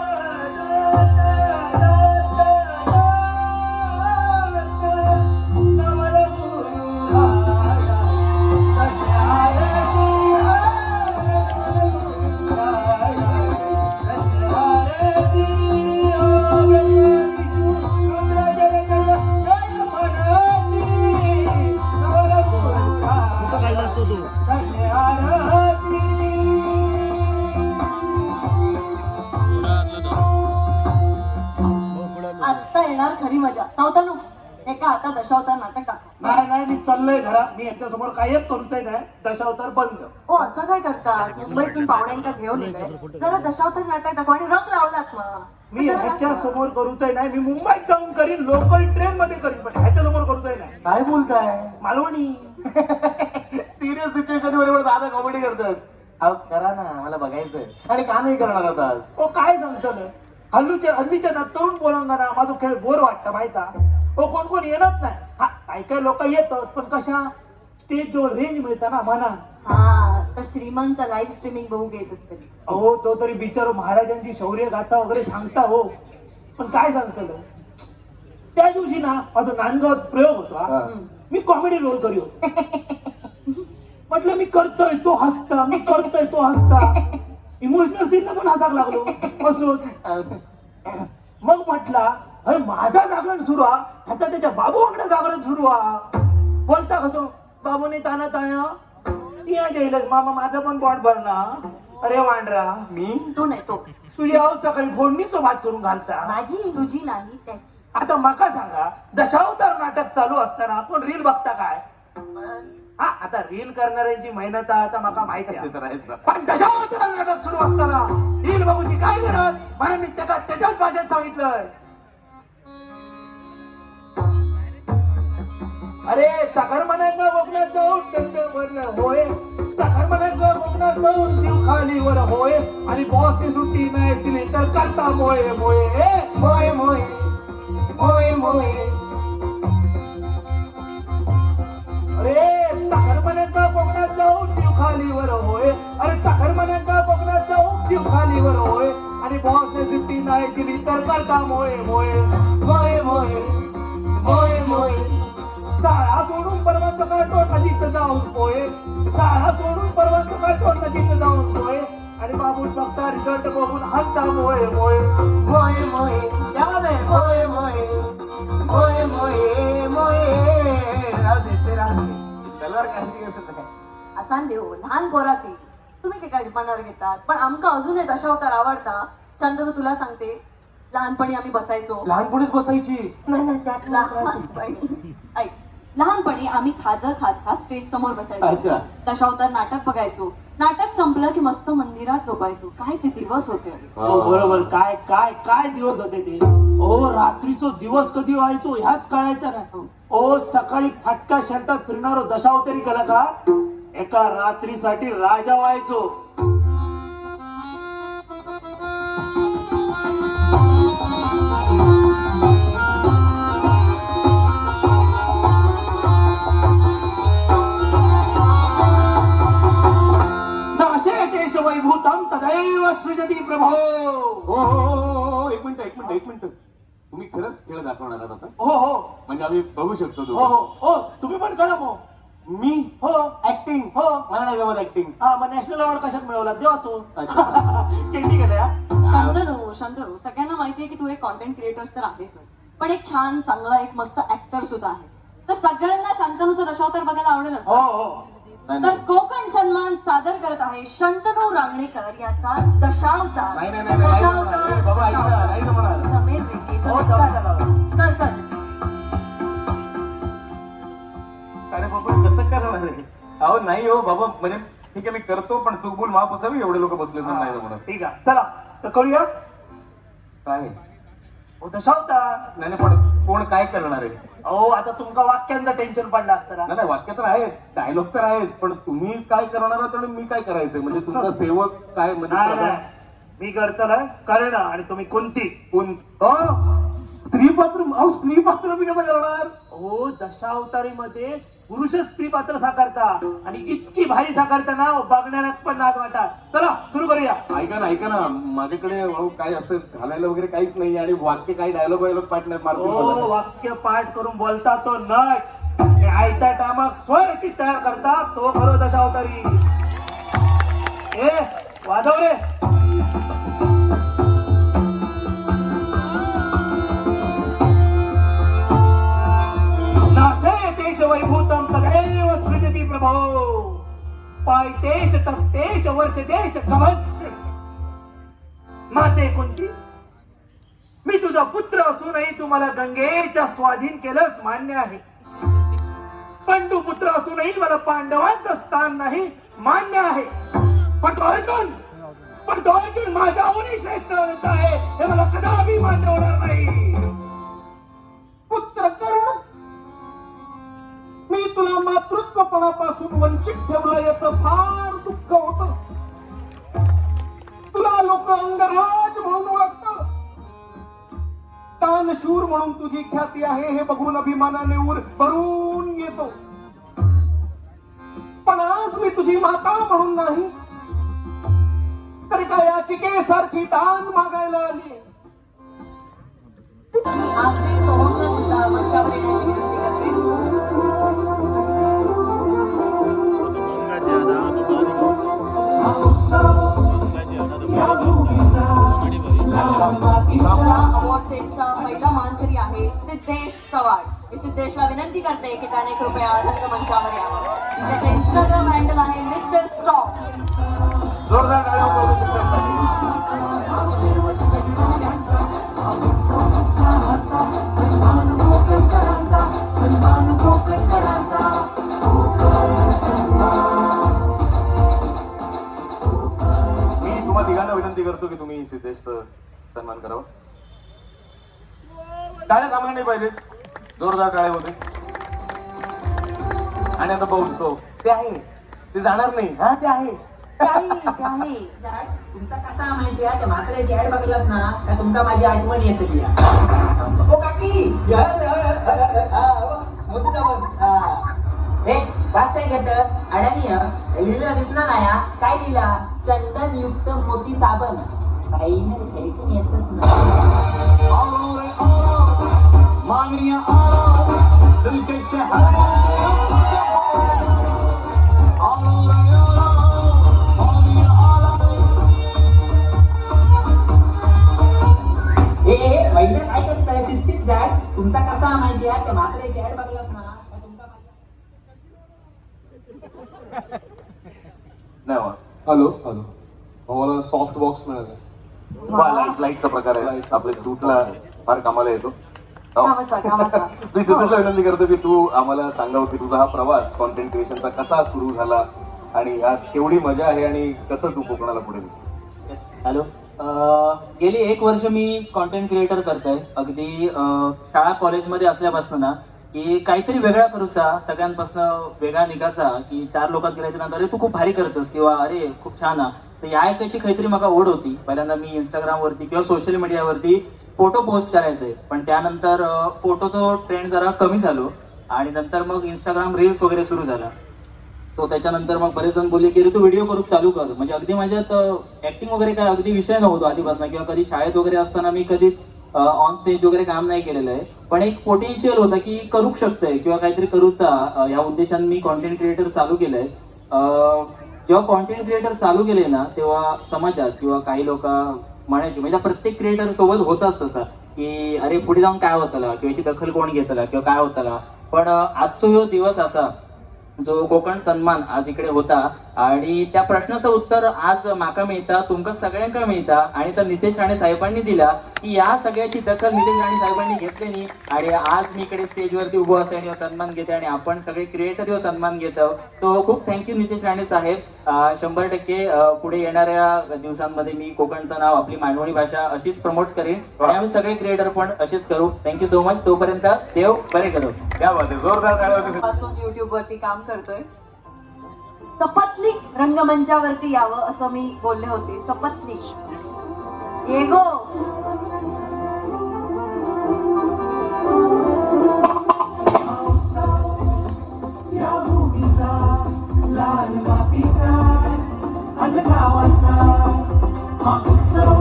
आत्ता येणार खरी मजा. सावतानू एका हातात दशावतार नाटक टाका. नाही नाही, मी चाललोय घरा. मी याच्या समोर काही करूच नाही. दशावतार बंद. ओ असं काय करतास? मुंबईतून पाहुण्यांका घेऊन येते, जरा दशावतार नाटक दाखवा आणि रंग लावलात मग. मी ह्याच्या समोर करूच नाही. मी मुंबईत जाऊन करीन, लोकल ट्रेन मध्ये करीन, पण ह्याच्या समोर करूच नाही. काय बोलताय? मालवणी. सिरियस सिच्युएशन बरोबर दादा कॉमेडी करतात. अहो करा ना, मला बघायचंय. आणि का नाही करणार आता? ओ काय सांगतो हल्लीच्या ना तरुण पोरांना ना माझा खेळ बोर वाटतं माहिता. ओ कोण कोण येणार नाही. हा काही काही लोक येतात, पण कशा स्टेज जवळ रेंज मिळतं ना म्हणा. हा तर श्रीमंतचा लाईव्ह स्ट्रीमिंग बघू घेत असते. अहो तो तरी बिचारो महाराजांची शौर्य गाथा वगैरे सांगता हो, पण काय सांगतो त्या दिवशी ना माझा नांदगावात प्रयोग होता. मी कॉमेडी रोल करी होतो. म्हटलं मी करतोय तो हसता, मी करतोय तो हसता. इमोशनल सीन पण हसायला लागलो बसून. मग म्हटला अरे माझा जागरण सुरू हा, ह्याचा त्याच्या बाबू वांगडा जागरण सुरू हा. बोलता कसो बाबूने ताना ताया तिया जाईलच मामा माझं पण पोट भरना. अरे वांडरा मी तू नाही तो. तुझी आऊ सकाळी फोडणीचं भात करून घालता. माझी तुझी नाही त्याची. आता मका सांगा, दशावतार नाटक चालू असताना आपण रील बघता काय? हा आता रील करणाऱ्यांची मेहनत आता मका माहिती आहे. ते तर आहेत ना. पण दशावतार नाटक सुरू असताना रील बघूची काय गरज? म्हणून मी त्याच्याच भाषेत सांगितलंय. अरे चाकर म्हणायचं कोकणात जाऊन दंड होय, चाकर म्हणायचं कोकणात जाऊन जीव खाली वर होय, आणि बॉसची सुट्टी नाही दिली तर करता मोये मोये मोये मोये मोये मोये. अरे चाकर म्हणायचं कोकणात जाऊन जीव खाली वर होय, अरे चाकर म्हणायचं कोकणात जाऊन जीव खाली वर होय, आणि बॉसने सुट्टी नाही दिली तर करता मोये मोये मोये मोये मोये मोये. शाळा सोडून परवंत करतो नदीत जाऊन पोहे, शाळा सोडून परवंत करतो नदीत जाऊन पोहे, आणि बाबून बघता रिझल्ट बघून हसता मोये मोये मोये मोये. मोये मोये मोये मोये मोये. तलवार काढली असं नाही. असा देऊ लहान पोराती तुम्ही काय मनावर घेतास, पण आमका अजूनही दशावतार आवडता. चंद्रू तुला सांगते, लहानपणी आम्ही बसायचो. लहानपणीच बसायची. लहानपणी ऐक, लहानपणी आम्ही खाजं खात खात स्टेज समोर बसायचो. अच्छा. दशावतार नाटक बघायचो. नाटक संपलं की मस्त मंदिरात झोपायचो. काय ते दिवस होते. हो बरोबर. काय काय काय दिवस होते ते. ओ रात्रीचो दिवस कधी व्हायचो ह्याच कळायचं नाही. ओ सकाळी फाटका शर्टात फिरणारो दशावतारी केला का एका रात्रीसाठी राजा व्हायचो. वैभूतम तदैव सृजती प्रभो. हो एक मिनिट. तुम्ही खरंच खेळ दाखवणार आहात आता? हो हो म्हणजे आम्ही बघू शकतो हो दोघं? हो हो तुम्ही पण करा मग. मी हो ऍक्टिंग? हो. मला नाही जमत ऍक्टिंग. हा मग नॅशनल अवॉर्ड कशात मिळवला देवा तू. अच्छा. केली गेल्या. शांतनू सगळ्यांना माहितीये की तू एक कॉन्टेंट क्रिएटर तर आहेस, पण एक छान चांगला एक मस्त ऍक्टर सुद्धा आहे. तर सगळ्यांना शांतनूचं दशावतार बघायला आवडेल. हो हो तर कोकण सन्मान सादर करत आहे शंतनू रांगणेकर याचा दशावतार. नाही, नाही, नाही, नाही, नाही, बाबा, ऐक ना, नाही जमणार. जमेल रे, हो, जमेल. कर. अरे बाबा कसं करणार आहे? अहो नाही हो बाबा, म्हणजे ठीक आहे मी करतो, पण चूक भूल माफ असावी. एवढे लोक बसले तर नाही जमणार. ठीक आहे चला तर करूया. काय हो दशावतार. नाही नाही, पण कोण काय करणार आहे? अहो आता तुमका वाक्यांचं टेन्शन पडलं असतं ना. नाही नाही, वाक्य तर आहे, डायलॉग तर आहेच, पण तुम्ही काय करणार आहात आणि मी काय करायचंय? म्हणजे तुमचा सेवक काय नाही म्हणजे नाही, मी करतलं करेन. आणि तुम्ही कोणती? कोण? स्त्रीपात्र? अहो स्त्रीपात्र मी कसं करणार? हो दशावतारी मध्ये पुरुष स्त्री पात्र साकारता आणि इतकी भारी साकारता ना बघण्याला पण नाद वाटतात. चला सुरू करूया. ऐका ना, माझ्याकडे अहो काय असं घालायला वगैरे काहीच नाही आणि वाक्य काही डायलॉग पार्टनर मारतील हो मला. वाक्य पाठ करून बोलता तो नट, आयत्या टायमाक स्वरचित तयार करता तो खरो दशावतारी. ए वाजव रे. नाशयतेश वैभूतम तदैव सृजति प्रभो पायतेश तप्तेश वर्चतेश कवच. माते कुंती, मी तुझा पुत्र असूनही तू मला गंगेच्या स्वाधीन केलंस मान्य आहे, पण तू पुत्र असूनही मला पांडवांचं स्थान नाही मान्य आहे. पण तो अर्जुन माझ्याहूनही श्रेष्ठ आहे हे मला कदापि मान्य होणार नाही. पुत्र कर्ण, मी तुला मातृत्वपणापासून वंचित ठेवलं याचं फार दुःख होतं. तुला लोक अंगराज म्हणून ओळखतात, दानशूर म्हणून तुझी ख्याती आहे हे बघून अभिमानाने उर भरून येतो. पण आज मी तुझी माता म्हणून नाही तरी काय याचिकेसारखी दान मागायला आली. मी आजचे सोहमला सुद्धा मंचावर येण्याची विनंती करते. आपला अवॉर्ड सेटचा पहिला मानकरी आहे सिद्धेश चव्हाण. सिद्धेशला विनंती करते की त्याने कृपया रंगमंचावर यावं. त्याचं इंस्टाग्राम हँडल आहे मिस्टर स्टॉप. जोरदार टाळ्या वाजवा सिद्धेशसाठी. मी तुम्हा तिघांना विनंती करतो की तुम्ही सिद्धेशचं सन्मान करावा. टाळ्या थांबल्या नाही पाहिजे, जोरदार टाळ्या होते. आणि आता पाहू ते आहे, ते जाणार नाही. हा ते आहे. तुमचा कसा माहिती आहे म्हाताऱ्याची ऍड बघलास ना का तुमका माझी आठवण येते तुला. ओ काकी मोठीचा हे वाचताय घेत अडाणी लिहिलं दिसलं नाही हा? काय लिहिला? चंदन युक्त मोती साबण. काही नाही येतच महिला काय करताय शिस्तीत जा. तुमचा कसा माहिती आहे त्या म्हाताऱ्याची ऍड बघलास ना का तुमका नाही हो. हॅलो मला सॉफ्ट बॉक्स मिळाला. लाईटचा प्रकार आहे आपल्या शूटला फार कामाला येतो. कामाचा. मी सिद्धेशला विनंती करतो की तू आम्हाला सांगावं की तुझा हा प्रवास कॉन्टेंट क्रिएशनचा कसा सुरू झाला आणि ह्यात केवढी मजा आहे आणि कसं तू कोकणाला पुढे. हॅलो, गेली 1 वर्ष मी कॉन्टेंट क्रिएटर करतोय. अगदी शाळा कॉलेजमध्ये असल्यापासून ना की काहीतरी वेगळा करूचा, सगळ्यांपासून वेगळा निघायचा की 4 लोकात गेल्याच्या नंतर अरे तू खूप भारी करतस किंवा अरे खूप छान आहे. तर ह्या ऐकायची काहीतरी मला ओढ होती. पहिल्यांदा मी इंस्टाग्रामवरती किंवा सोशल मीडियावरती फोटो पोस्ट करायचे, पण त्यानंतर फोटोचं ट्रेंड जरा कमी झालो आणि नंतर मग इंस्टाग्राम रील्स वगैरे सुरू झाला. सो त्याच्यानंतर मग बरेच जण बोलले की रे तू व्हिडिओ करू चालू कर. म्हणजे अगदी माझ्यात ऍक्टिंग वगैरे काय अगदी विषय नव्हतो आधीपासून किंवा कधी शाळेत वगैरे असताना मी कधीच ऑन स्टेज वगैरे काम नाही केलेलं आहे. पण एक पोटेन्शियल होतं की करू शकतंय किंवा काहीतरी करूचा या उद्देशाने मी कॉन्टेंट क्रिएटर चालू केलंय. जेव्हा कॉन्टेंट क्रिएटर चालू केले ना तेव्हा समाजात किंवा काही लोक म्हणायचे, म्हणजे प्रत्येक क्रिएटर सोबत होताच तसा की अरे पुढे जाऊन काय होतं किंवा याची दखल कोण घेतला किंवा काय होतं. पण आजचा जो दिवस असा जो कोकण सन्मान आज इकडे होता आणि त्या प्रश्नाचं उत्तर आज माका मिळता, तुमका सगळ्यांका मिळता आणि तर नितेश राणे साहेबांनी दिला की या सगळ्याची दखल नितेश राणे साहेबांनी घेतली आणि आज मी इकडे स्टेजवरती उभो असे आणि सन्मान घेते आणि आपण सगळे क्रिएटर ह्यो सन्मान घेतो. सो खूप थँक्यू नितेश राणे साहेब. 100% पुढे येणाऱ्या दिवसांमध्ये मी कोकणचं नाव, आपली मानवणी भाषा अशीच प्रमोट करेन आणि आम्ही सगळे क्रिएटर पण असेच करू. Thank you so much. तोपर्यंत देव बरे करो. क्या बात आहे, जोरदार टाळ्या होते. पासून युट्यूब वरती काम करतोय. सपत्नीक रंगमंचावरती यावं असं मी बोलले होते. सपत्नीक ये गो. या भूमीचा लाल मातीचा अन गावाचा हा उत्सव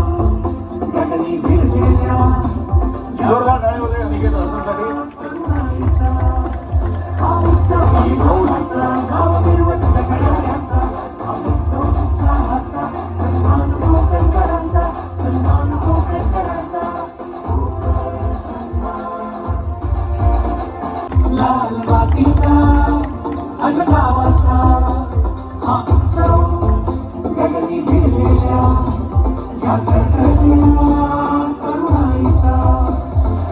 गगनी भिडलेल्या जोरदार टाळ्या होते अनिकेत हसनसाठी. तरुणाईचा हा उत्सव गावाचा गाव मिरवत जगणाऱ्यांचा हा उत्सव उत्साहाचा सन्मान कोकणकरांचा सन्मान कोकणकरांचा कोकण सन्मान. लाल मातीचा अन गावाचा हा उत्सव गगनी भिडलेल्या या सळसळत्या तरुणाईचा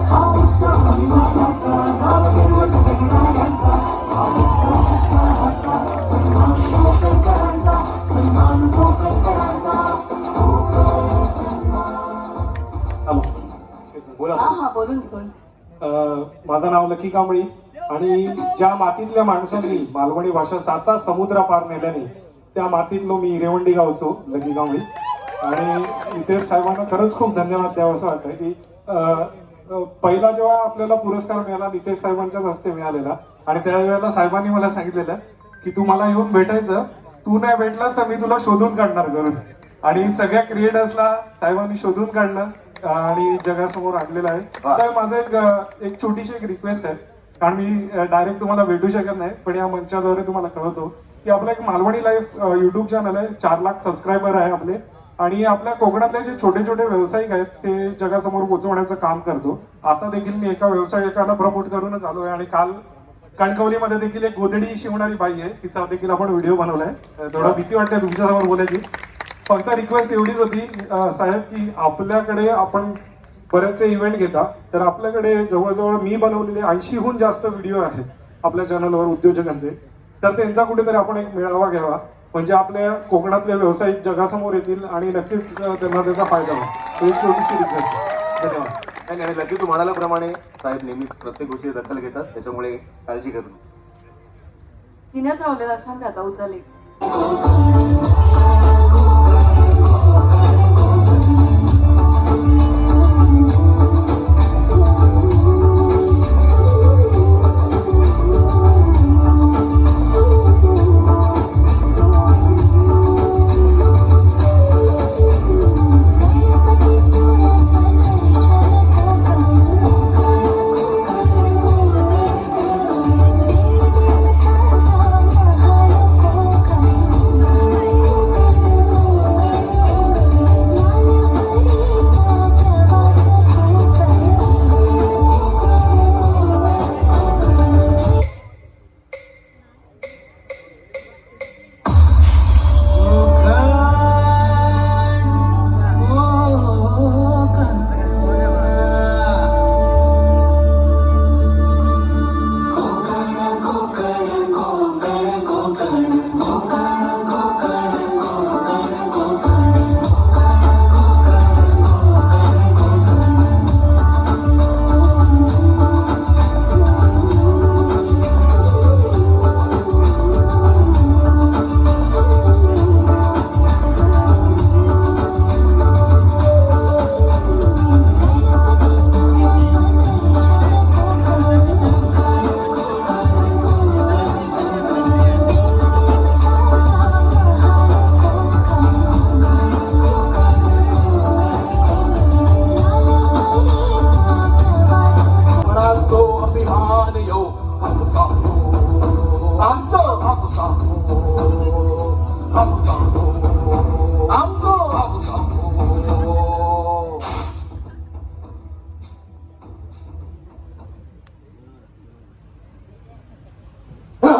हा उत्सव अभिमानाचा गाव मिरवत जगणाऱ्यांचा हा उत्सव उत्साहाचा सन्मान कोकणकरांचा सन्मान कोकणकरांचा कोकण सन्मान. बोला हा बोलून बोलून. माझं नाव लकी कांबळी आणि ज्या मातीतल्या माणसांनी मालवणी भाषा 7 समुद्रापार नेल्याने त्या मातीतलो मी रेवंडी गावचो लकी कांबळी. आणि नितेश साहेबांना खरंच खूप धन्यवाद द्यावं असं वाटतं की पहिला जेव्हा आपल्याला पुरस्कार मिळाला नितेश साहेबांच्याच हस्ते मिळालेला आणि त्यावेळेला साहेबांनी मला सांगितलेलं की तू मला येऊन भेटायचं, तू नाही भेटलास तर मी तुला शोधून काढणार घरून. आणि सगळ्या क्रिएटर्सला साहेबांनी शोधून काढलं आणि जगासमोर आणलेलं आहे. साहेब माझं एक छोटीशी एक रिक्वेस्ट आहे, कारण मी डायरेक्ट तुम्हाला भेटू शकत नाही पण या मंचाद्वारे तुम्हाला कळवतो की आपलं एक मालवणी लाईफ युट्यूब चॅनल आहे. 4 लाख सबस्क्रायबर आहे आपले आणि आपल्या कोकणातले जे छोटे छोटे व्यावसायिक आहेत ते जगासमोर पोहोचवण्याचं काम करतो. आता देखील मी एका व्यावसायिकाला प्रमोट करूनच आलो आहे आणि काल कणकवलीमध्ये देखील एक गोधडी शिवणारी बाई आहे, तिचा देखील आपण व्हिडिओ बनवलाय. थोडं भीती वाटते तुमच्यासमोर बोलायची. फक्त रिक्वेस्ट एवढीच होती साहेब की आपल्याकडे आपण बरेचसे इव्हेंट घेता, तर आपल्याकडे जवळजवळ मी बनवलेले 80हून जास्त व्हिडिओ आहेत आपल्या चॅनलवर उद्योजकांचे, तर त्यांचा कुठेतरी आपण एक मेळावा घ्यावा म्हणजे आपल्या कोकणातले व्यावसायिक जगासमोर येतील आणि नक्कीच त्यांना त्याचा फायदा होईल. एक छोटीशी रिक्वेस्ट. धन्यवाद. आणि लकी तू म्हणाल्याप्रमाणे साहेब नेहमीच प्रत्येक गोष्टी दखल घेतात, त्याच्यामुळे काळजी करू नका. तिनंच रावलेलं असणार का आता उचलले. महाल कोकण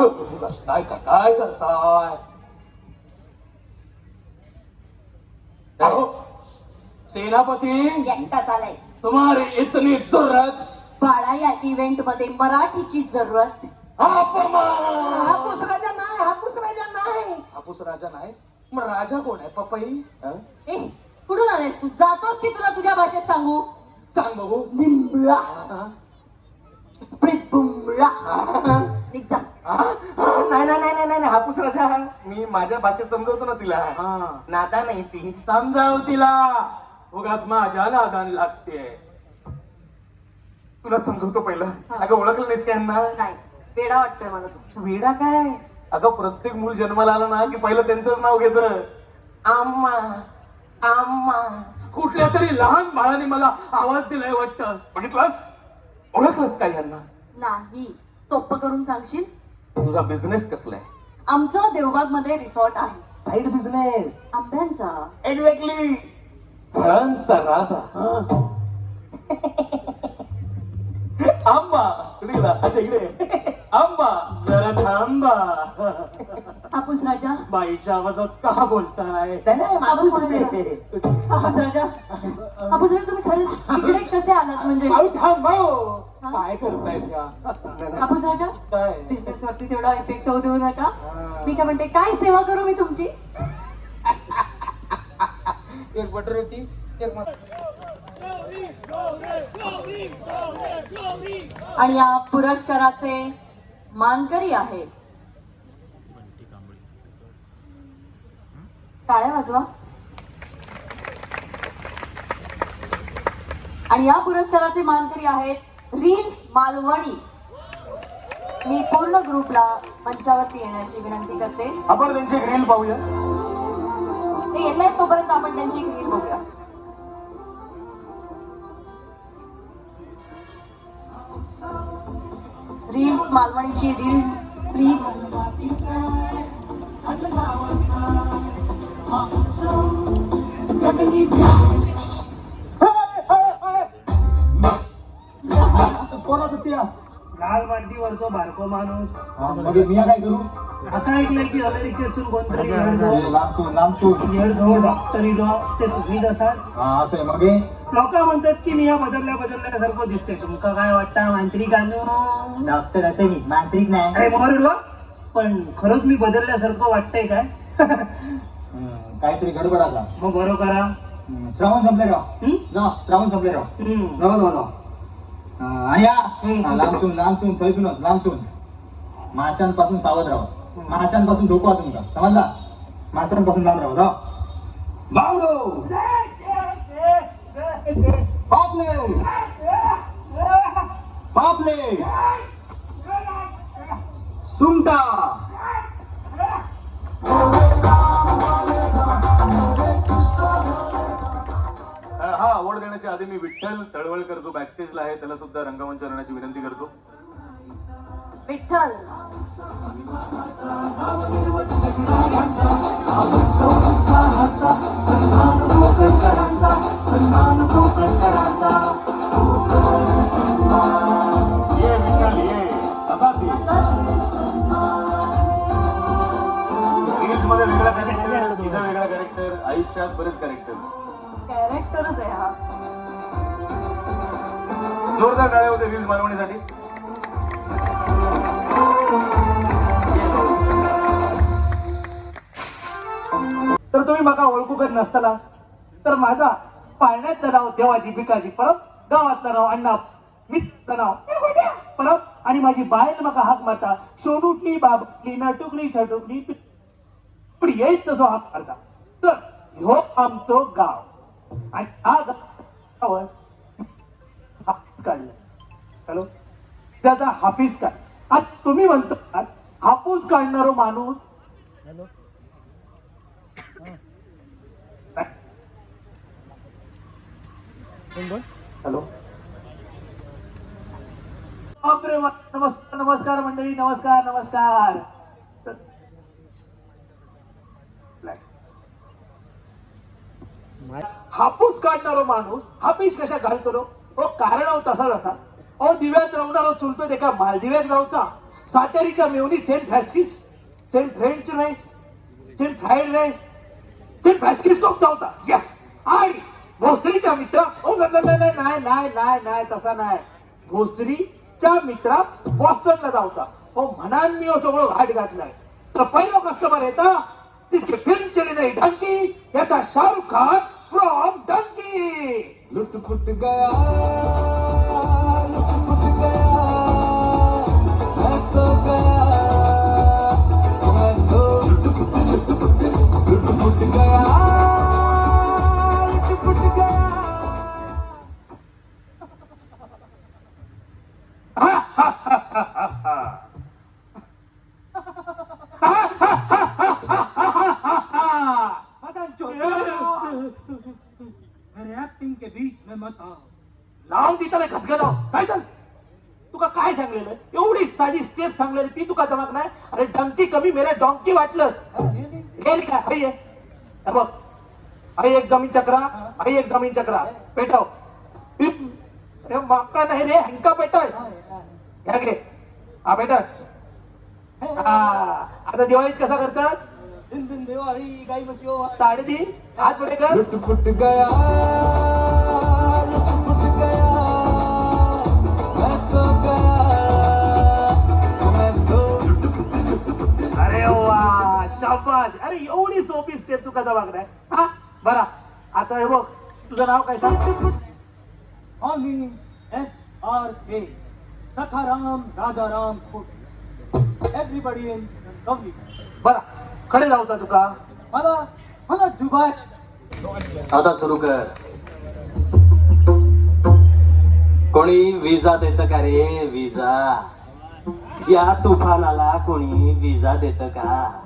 काय काय करताय? अहो, सेनापती एकटा चालाय तुम्हारी इतनी जुर्रत, बाळा या इव्हेंट मध्ये मराठीची जरूरत. अपमान. हापूस राजा नाही, हापूस राजा नाही. हापूस राजा नाही, मग राजा कोण आहे? पपई? हं? ए कुठून आलायस तू? जातोस की तुला तुझ्या भाषेत सांगू? सांग बघू. निमरा हा? स्प्रिट बुमरा निघ जा. नाही नाही नाही नाही हापूस राजा मी माझ्या भाषेत समजवतो ना तिला. हा. नादा नाही ती. समजाव तिला, उगाच माझ्या नादान लागते. तुला समजवतो पहिलं. अगं ओळखलं नाहीस का यांना? नाही वेडा वाटतोय मला तू. वेडा काय? अगं प्रत्येक मूल जन्माला आलं ना की पहिलं त्यांचंच नाव घेतं. आम्मा आम्मा. कुठल्या तरी लहान बाळाने मला आवाज दिलाय वाटतं. बघितलंस? ओळखलंस का यांना? नाही सोपं करून सांगशील? तुझा बिझनेस कसला आहे? आमचं देवबाग मध्ये रिसॉर्ट आहे. Side business. आंब्यांचा. एक्झॅक्टली. फळांचा राजा. आंबा कुठे गेला? अच्छा इकडे. आंबा जरा थांबा. हापूस राजा. बाईच्या आवाजात का बोलताय? हापूस राजा. हापूस राजा. हापूस राजा तुम्ही खरंच इकडे कसे आलात म्हणजे? अहो थांबा हो. काय करतायत का? हापूस राजा काय? बिझनेस वरती तेवढा इफेक्ट होऊ देऊ नका. मी काय म्हणते, काय सेवा करू मी तुमची? एक बटर होती, एक मस्त. आणि या पुरस्काराचे मानकरी आहेत. टाळ्या वाजवा. आणि या पुरस्काराचे मानकरी आहेत रील्स मालवणी. मी पूर्ण ग्रुपला मंचावरती येण्याची विनंती करते. आपण त्यांची एक रील पाहूया. ते येत आहेत तोपर्यंत आपण त्यांची एक रील बघूया. रील्स मालवणीची रील प्लीज. कोणा सुट्टी? लाल मांडीवरचो बारको माणूस. मी काय करू? असं ऐकलंय की अमेरिकेतून कोणतरी लांबसून डॉक्टर इलो ते तुम्हीच असाल. असं आहे मग. लोक म्हणतात की मी या बदलल्यासारखं दिसतोय. तुमका काय वाटतं मांत्रिक आणू? डॉक्टर असे मी मांत्रिक नाही. अरे मोरडवा, पण खरंच मी बदलल्यासारखं वाटतंय काय? काहीतरी गडबड असा. मग बरं करा. श्रावण संपले राव. हं? जा श्रावण संपले राव. हं. जाऊ आणि लांबसून थैसूनच लांबसून माशांपासून सावध राहा. माशांपासून धोका तुमचा समजला. माशांपासून लांब राहा. जा बावडो पापले पापले सुमटा. हा अवॉर्ड देण्याच्या आधी मी विठ्ठल तळवळकर जो बॅकस्टेजला आहे त्याला सुद्धा रंगमंचावर येण्याची विनंती करतो. विठ्ठल. ये विठ्ठल ये. असाच ये. रील्स मध्ये वेगळा कॅरेक्टर, तिथं वेगळा कॅरेक्टर, आयुष्यात बरेच कॅरेक्टर. कॅरेक्टरच आहे हा. जोरदार टाळ्या होते रील्स मालवणीसाठी. तर तुम्ही माका ओळखू करत नसताना तर माझा पाळण्यात नाव देवाजी भिकाजी परब, गावात नाव अण्णा मित्र नाव परब आणि माझी बायल माका हाक मारता सोनुटली बाबली नाटुकली छटुकली येत तसो हाक मारता. तर ह्यो आमचो गाव आणि हा गावावर हाफीज काढलं. हॅलो त्याचा हाफीज काढ. आज तुम्ही म्हणता हापूस काढणारो माणूस. हॅलो बापरे. नमस्कार नमस्कार मंडळी. नमस्कार नमस्कार. हापूस काढणारो माणूस हापीस कशा घालतो? कारण तसाच असा. दिव्यात राहणारो चुलतो एका मालदिव्यात गावचा सातेरीच्या मेवणी Saint Francis, Saint French rice, Saint fried rice, Saint Francisco जाऊचा. येस. आणि भोसरीच्या मित्र नाही तसा नाही. भोसरीच्या मित्रा बॉस्टनला जाऊचा. हो म्हणान मी सगळं घाट घातलाय. तर पहिलं कस्टमर येता तिसकी फिल्म चली नाही ढंकी, याचा शाहरुख खान फ्रॉम डंकी. लुटपुट गया, लुटपुट गया, मैं तो गया, मैं तो लुटपुट गया, लुटपुट गया. मेरे एक्टिंग के बीच में मत आओ. लावून तिथं खचगदाव काय तर तुका काय सांगलेलं, एवढी साधी स्टेप सांगलेली ती तुका जमाक नाही. अरे डंकी कमी मेरा डॉंकी वाटलं काय. हाय हे बघ, हाय एक जमीन चक्रा, हाय एक जमीन चक्रा पेटव. अरे माका नाही रे, हंका पेटव. घ्या घे. हा पेटव. आता दिवाळीत कसा करतात, दिवाळी गाई बसयो ताडी दी हात पुढे कर. लुटपुट गया, लुटपुट गया, मैं तो गया, मैं तो लुटपुट गया. अरे वा शाबास. अरे एवढी सोपी स्टेप तुका जमाक नाही. हा बरा. आता हे बघ, तुझं नाव काय सांग. आम्ही SRK सखाराम राजाराम खोट, एव्हरीबडी इन लवली. बरा खडे जाऊचा तुका. मला जुबान. आता सुरू कर. कोणी विजा देत का रे, विजा? या तुफानाला कोणी विजा देत का?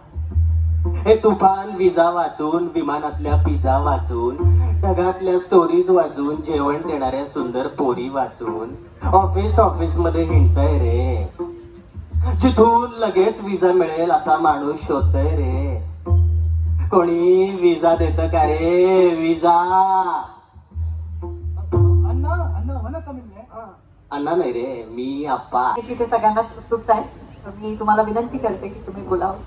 हे तुफान विजा वाचून, विमानातल्या पिझ्झा वाचून, ढगातल्या स्टोरीज वाचून, जेवण देणाऱ्या सुंदर पोरी वाचून ऑफिस मध्ये हिंडतय रे. जिथून लगेच विजा मिळेल असा माणूस शोधतय रे. कोणी विजा देत का रे, विजा? अण्णा नाही रे, मी आप्पा. इथे सगळ्यांनाच उत्सुकता आहे, तर मी तुम्हाला विनंती करते की तुम्ही बोलावं.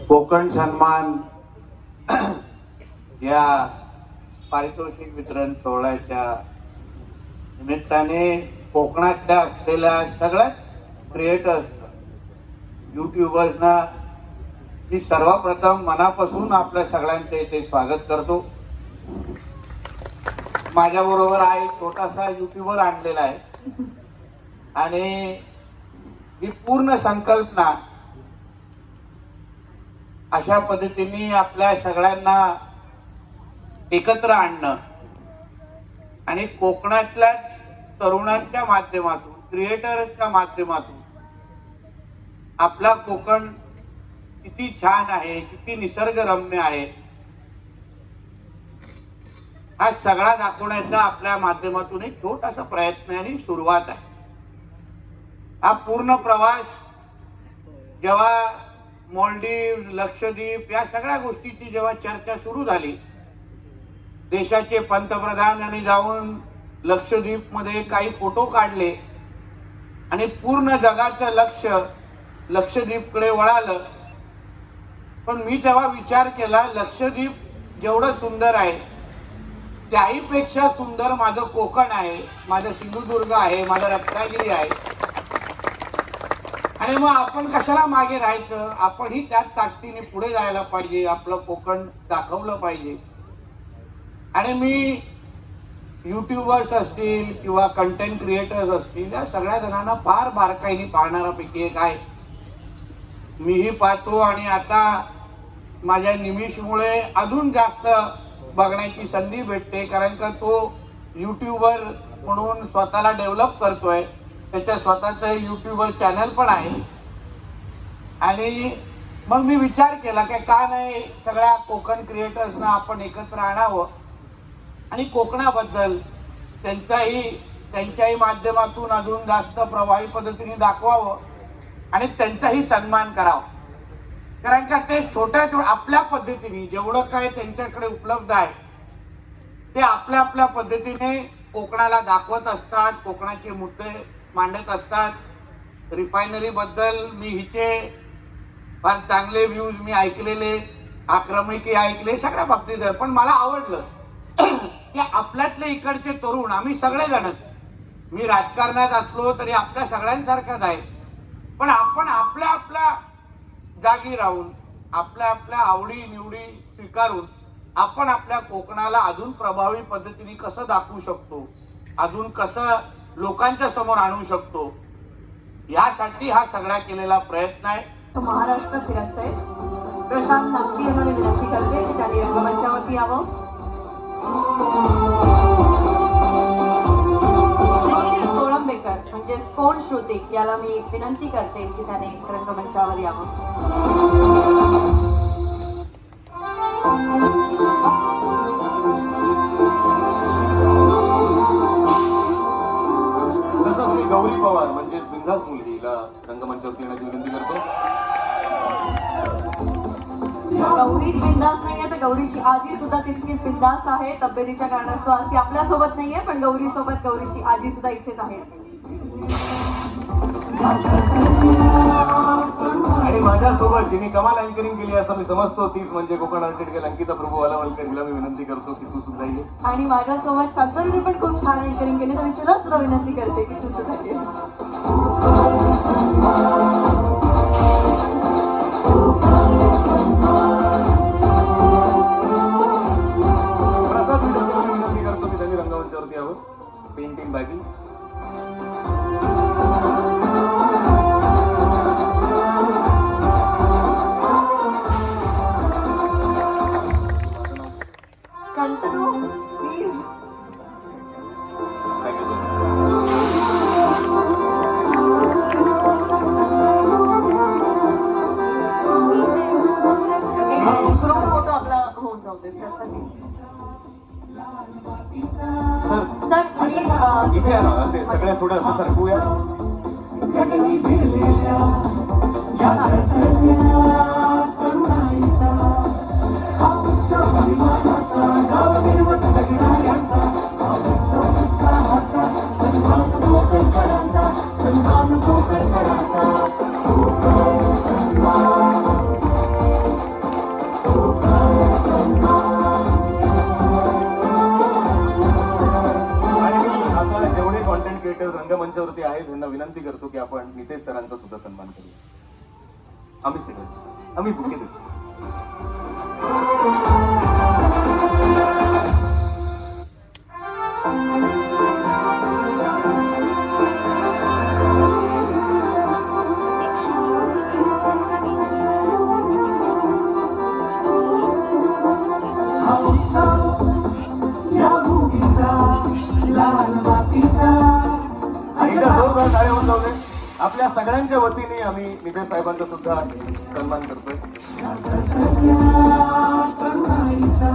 कोकण सन्मान या पारितोषिक वितरण सोहळ्याच्या निमित्ताने कोकणातल्या असलेल्या सगळ्याच क्रिएटर्स, यूट्यूबर्सना मी सर्वप्रथम मनापासून आपल्या सगळ्यांचे इथे स्वागत करतो. माझ्याबरोबर हा एक छोटासा यूट्यूबर आणलेला आहे आणि ही पूर्ण संकल्पना अशा पद्धतीने आपल्या सगळ्यांना एकत्र आणणं आणि कोकणातल्या तरुणांच्या माध्यमातून, क्रिएटर्सच्या माध्यमातून आपला कोकण किती छान आहे, किती निसर्गरम्य आहे, हा सगळा दाखवण्याचा आपल्या माध्यमातून एक छोटासा प्रयत्न आणि सुरुवात आहे. हा पूर्ण प्रवास जेव्हा मालदीव, लक्षद्वीप या सगळ्या गोष्टीची जेव्हा चर्चा सुरू झाली, देशाचे पंतप्रधानांनी जाऊन लक्षद्वीपमध्ये काही फोटो काढले आणि पूर्ण जगाचं लक्ष लक्षद्वीपकडे वळालं. पण मी तेव्हा विचार केला, लक्षद्वीप जेवढं सुंदर आहे त्याहीपेक्षा सुंदर माझं कोकण आहे, माझं सिंधुदुर्ग आहे, माझं रत्नागिरी आहे. आणि मग आपण कशाला मागे राहायचं, आपणही त्याच ताकदीने पुढे जायला पाहिजे, आपलं कोकण दाखवलं पाहिजे. आणि मी यूट्यूबर्स असतील किंवा कंटेंट क्रिएटर्स असतील, या सगळ्या जणांना फार बारकाईने पाहणाऱ्यापैकी एक आहे. मीही पाहतो आणि आता माझ्या निमिषमुळे अजून जास्त बघण्याची संधी भेटते, कारण का तो यूट्यूबर म्हणून स्वतःला डेव्हलप करतोय, त्याच्या स्वतःचं यूट्यूबर चॅनल पण आहे. आणि मग मी विचार केला की का नाही सगळ्या कोकण क्रिएटर्सना आपण एकत्र आणावं आणि कोकणाबद्दल त्यांच्याही माध्यमातून अजून जास्त प्रभावी पद्धतीने दाखवावं आणि त्यांचाही सन्मान करावा. कारण का ते छोट्या आपल्या पद्धतीने जेवढं काय त्यांच्याकडे उपलब्ध आहे ते आपल्या आपल्या पद्धतीने कोकणाला दाखवत असतात, कोकणाचे मुद्दे मांडत असतात. रिफायनरी बद्दल मी हिचे फार चांगले व्ह्यूज मी ऐकलेले, आक्रमकी ऐकले, सगळ्या बाबतीत आहे. पण मला आवडलं की आपल्यातले इकडचे तरुण, आम्ही सगळेजणच, मी राजकारणात असलो तरी आपल्या सगळ्यांसारखाच आहे, पण आपण आपल्या आपल्या जागी राहून आपल्या आपल्या आवडी निवडी स्वीकारून आपण आपल्या कोकणाला अजून प्रभावी पद्धतीने कसं दाखवू शकतो, अजून कसं लोकांच्या समोर आणू शकतो, यासाठी हा सगळा केलेला प्रयत्न आहे. तो महाराष्ट्र फिरकतोय. प्रशांत नागरी यांना मी विनंती करते की त्यांनी रंगमंचावरती यावं. श्रुती कोळंबेकर म्हणजे कोण श्रुती याला मी विनंती करते की त्याने रंगमंचावर यावं. तसंच मी गौरी पवार म्हणजेच बिंदास मुलगीला रंगमंचावरती येण्याची विनंती करतो. गौरीच बिंदास नाहीये तर गौरीची आजी सुद्धा तितकीच बिंदास आहे. तब्येतीच्या कारणास्तव आज ती आपल्या सोबत नाहीये, पण गौरी सोबत गौरीची आजी सुद्धा इथेच आहे. आणि माझ्यासोबत जिने कमाल अँकरिंग केली असं मी समजतो, तीच म्हणजे कोकण आर्टिकल अंकिता प्रभू वालावलकर. हिला मी विनंती करतो की तू सुद्धा ये. आणि माझ्यासोबत शांतनुने पण खूप छान अँकरिंग केली, तर मी तुला सुद्धा विनंती करते की तू सुद्धा ये. प्रसाद विद्यार्थ्यांना मी विनंती करतो की त्यांनी रंगमंचावरती यावं. पेंटिंग बागी Shantanu please. Thank you so much. Group photo आपला होऊन जाऊ दे. प्रसाद सर सर प्लीज इथे या ना, असे सगळ्या थोडं असं सरकूया. गगनी भिरलेल्या या सळसळत्या तरुणाईचा हा उत्सव अभिमानाचा, गाव मिरवत जगणाऱ्यांचा हा उत्सव उत्साहाचा, सन्मान कोकणकरांचा, सन्मान कोकणकरांचा. कोकण सन्मान, कोकण सन्मान. आणि मी आता जेवढे कॉन्टेंट क्रिएटर्स रंगमंचावरती आहेत त्यांना विनंती करतो की आपण नितेश सरांचा सुद्धा सन्मान करूया. आम्ही सगळे आम्ही बुके देतो. हा उत्सव या भूमीचा, लाल मातीचा. एकदा जोरदार टाळ्या होऊन जाऊ दे. आपल्या सगळ्यांच्या वतीने आम्ही नितेश साहेबांचा सुद्धा सन्मान करतोय. या सळसळत्या तरुणाईचा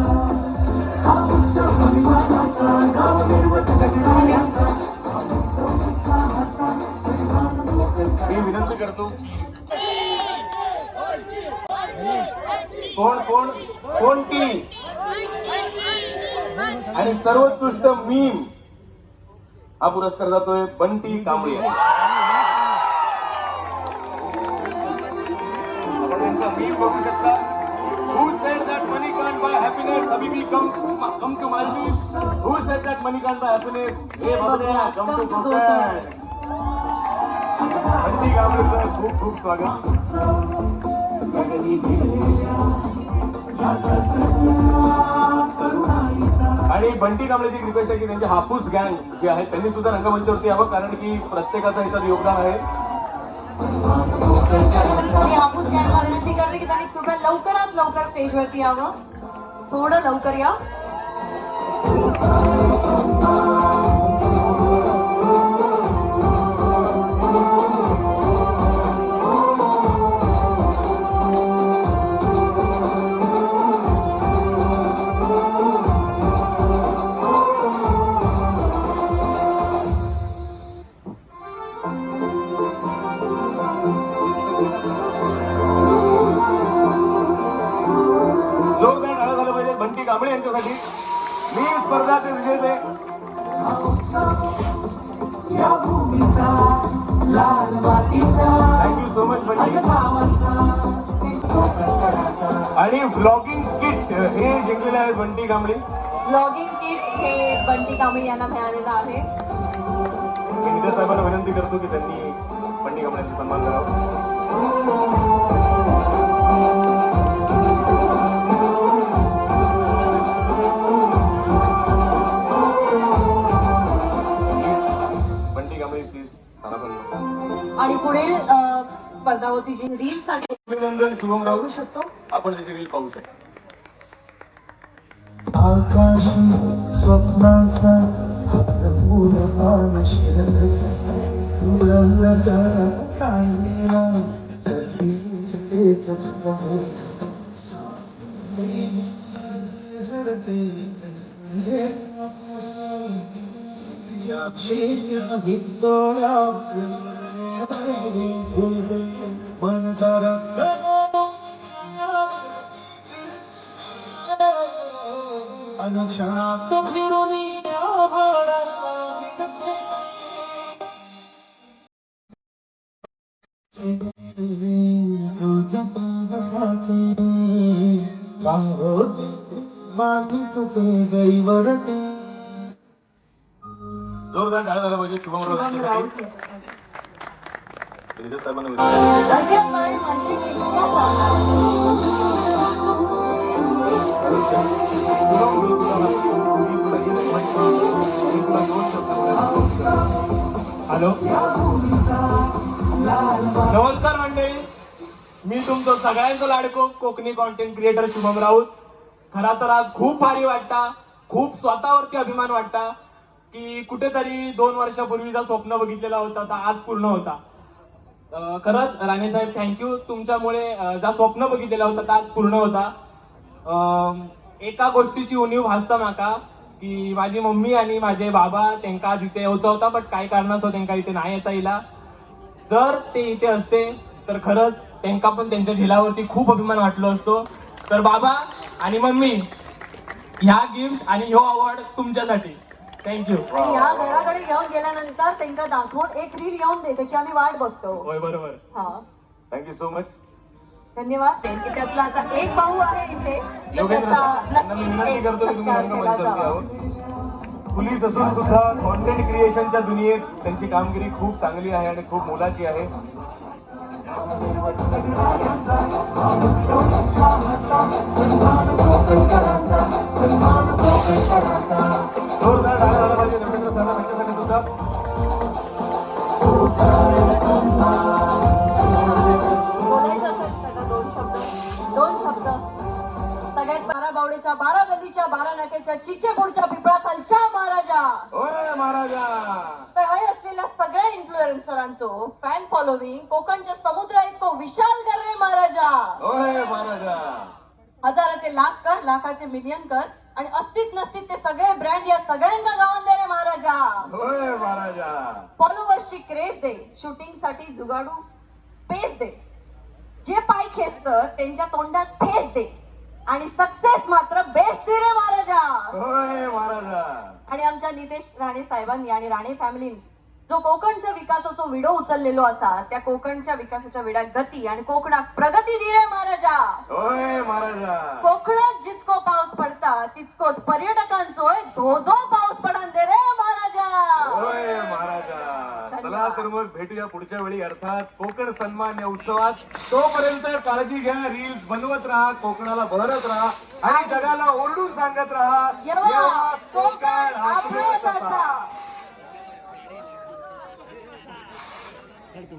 हा उत्सव अभिमानाचा, गाव मिरवत जगणाऱ्यांचा हा उत्सव उत्साहाचा, सन्मान कोकणकरांचा. मी विनंती करतो कोण कोण कोणती आणि सर्वोत्कृष्ट मीम हा पुरस्कार जातोय बंटी कांबळे. आपण त्यांचा मीम बघू शकता. Who said that money can't buy happiness? Habibi, come to Maldives. Who said that money can't buy happiness? हे बाबड्या, come to कोकण. बंटी कांबळेचं खूप खूप स्वागत. गगनी भिरलेल्या या सळसळत्या तरुणाईचा. आणि बंटी कांबळेची रिक्वेस्ट आहे की त्यांचे हापूस गँग जे आहे त्यांनी सुद्धा रंगमंचावरती यावं, कारण की प्रत्येकाचं ह्याच्यात योगदान आहे. मी हापूस गँगला विनंती करते की त्यांनी कृपया लवकरात लवकर स्टेजवरती यावं. थोडं लवकर या. जोरदार टाळ्या झालं पाहिजे बंटी कांबळे यांच्यासाठी. वीर स्पर्धाचे विजेते थँक्यू सो मच बंटी. आणि व्लॉगिंग किट हे जिंकलेले आहेत बंटी कांबळे. ब्लॉगिंग किट हे बंटी कांबळे यांना मिळालेलं आहे. मी निदा साहेबांना विनंती करतो की त्यांनी बंटी कांबळेंचा सन्मान करावा. बंटी कांबळे प्लीज आणि पुढील स्पर्धा होती जी रील साठी. अभिनंदन शुभम राहू शकतो. आपण त्याची रील पाहू शकतो. आकाश स्वप्नाचा पूर्ण अनुक्षणात फिरून जोरदार टाळ्या झाला पाहिजे शुभम राऊत. निदा साहेबांना विनंती. हॅलो, नमस्कार मंडळी. मी तुमचं सगळ्यांचं लाडको कोकणी कॉन्टेंट क्रिएटर शुभम राऊत. खरा तर आज खूप भारी वाटता, खूप स्वतःवरती अभिमान वाटता की कुठेतरी 2 वर्षापूर्वीचा स्वप्न बघितलेला होता तर आज पूर्ण होता. खरंच राणेसाहेब थँक्यू. तुमच्यामुळे जा स्वप्न बघितलेला होता तर आज पूर्ण होता. एका गोष्टीची उणीव भासता माका की माझी मम्मी आणि माझे बाबा त्यांका आज इथे येऊचा होता बट काही कारणास्तव त्यांका इथे नाही येता येईला. जर ते इथे असते तर खरंच त्यांका पण त्यांच्या झेलावरती खूप अभिमान वाटलो असतो. तर बाबा आणि मम्मी ह्या गिफ्ट आणि ह्यो अवॉर्ड तुमच्यासाठी. थँक्यू. या घराकडे घेऊन गेल्यानंतर त्यांना दाखवून एक रील घेऊन दे, त्याची आम्ही वाट बघतो. होय बरोबर. हा, थँक्यू सो मच. धन्यवाद. की त्यातला आता एक भाऊ आहे इथे तर योगेंद्र त्याचा सर, त्यांना मी नक्कीच विनंती एक करतो की तुम्ही सत्कार रंगमंच केला वरती जावा. यावं. पोलीस असून सुद्धा कॉन्टेंट क्रिएशनच्या दुनियेत त्यांची कामगिरी खूप चांगली आहे आणि खूप मोलाची आहे. जोरदार टाळ्या झाला पाहिजे रवींद्र सर यांच्यासाठी सुद्धा. बोलायचं असेल तर दोन शब्द. सगळ्यात 12 बावडीच्या 12 गल्लीच्या 12 नाक्याच्या चिचेपूरच्या पिपळाखालच्या महाराजा. ओय महाराजा. तर हे असलेल्या सगळ्या इन्फ्लुएन्सरांचं फॅन फॉलोविंग कोकणच्या समुद्रा इतकं विशाल कर रे महाराजा. ओय महाराजा. हजाराचे लाख कर, लाखाचे मिलियन कर आणि अस्तित नसतील ते सगळे ब्रँड या सगळ्यांना गावान दे रे महाराजा. ओय महाराजा. फॉलोवर्सची क्रेज दे, शूटिंग साठी जुगाडू पेस दे, जे पाय खेचत त्यांच्या तोंडात फेस दे आणि सक्सेस मात्र बेस्ट दे रे महाराजा. ओय महाराजा. आणि आमच्या नितेश राणे साहेबांनी आणि राणे फॅमिलीने जो कोकणच्या विकासाचा विडो उचललेलो असा त्या कोकणच्या विकासाच्या विड्यात गती आणि कोकणात प्रगती दे रे महाराजा. ओय महाराजा. कोकणात जितको पाऊस पडता तितकोच पर्यटकांचो धो धो पाऊस पडान दे रे महाराजा. ओय महाराजा. चला तर मग भेटूया पुढच्या वेळी अर्थात कोकण सन्मान या उत्सवात. तोपर्यंत काळजी घ्या, रील्स बनवत राहा, कोकणाला बहरत राहा आणि जगाला ओरडून सांगत राहा येवा कोकण आपलाच असा. किती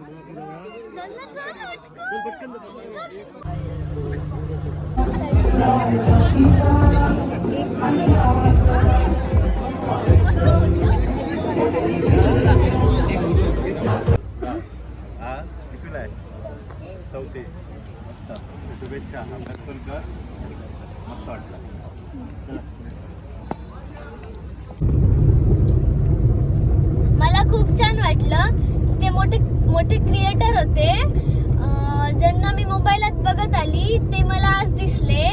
आहे? 4थी. मस्त. शुभेच्छा. अभ्यास पण कर. मस्त वाटलं. मला खूप छान वाटलं. ते मोठे मोठे क्रिएटर होते ज्यांना मी मोबाईलात बघत आली ते मला आज दिसले.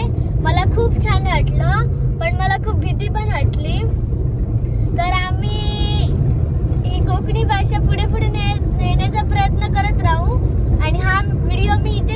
मला खूप छान वाटलं पण मला खूप भीती पण वाटली. प्रयत्न करत राहू आणि हा व्हिडिओ मी इथे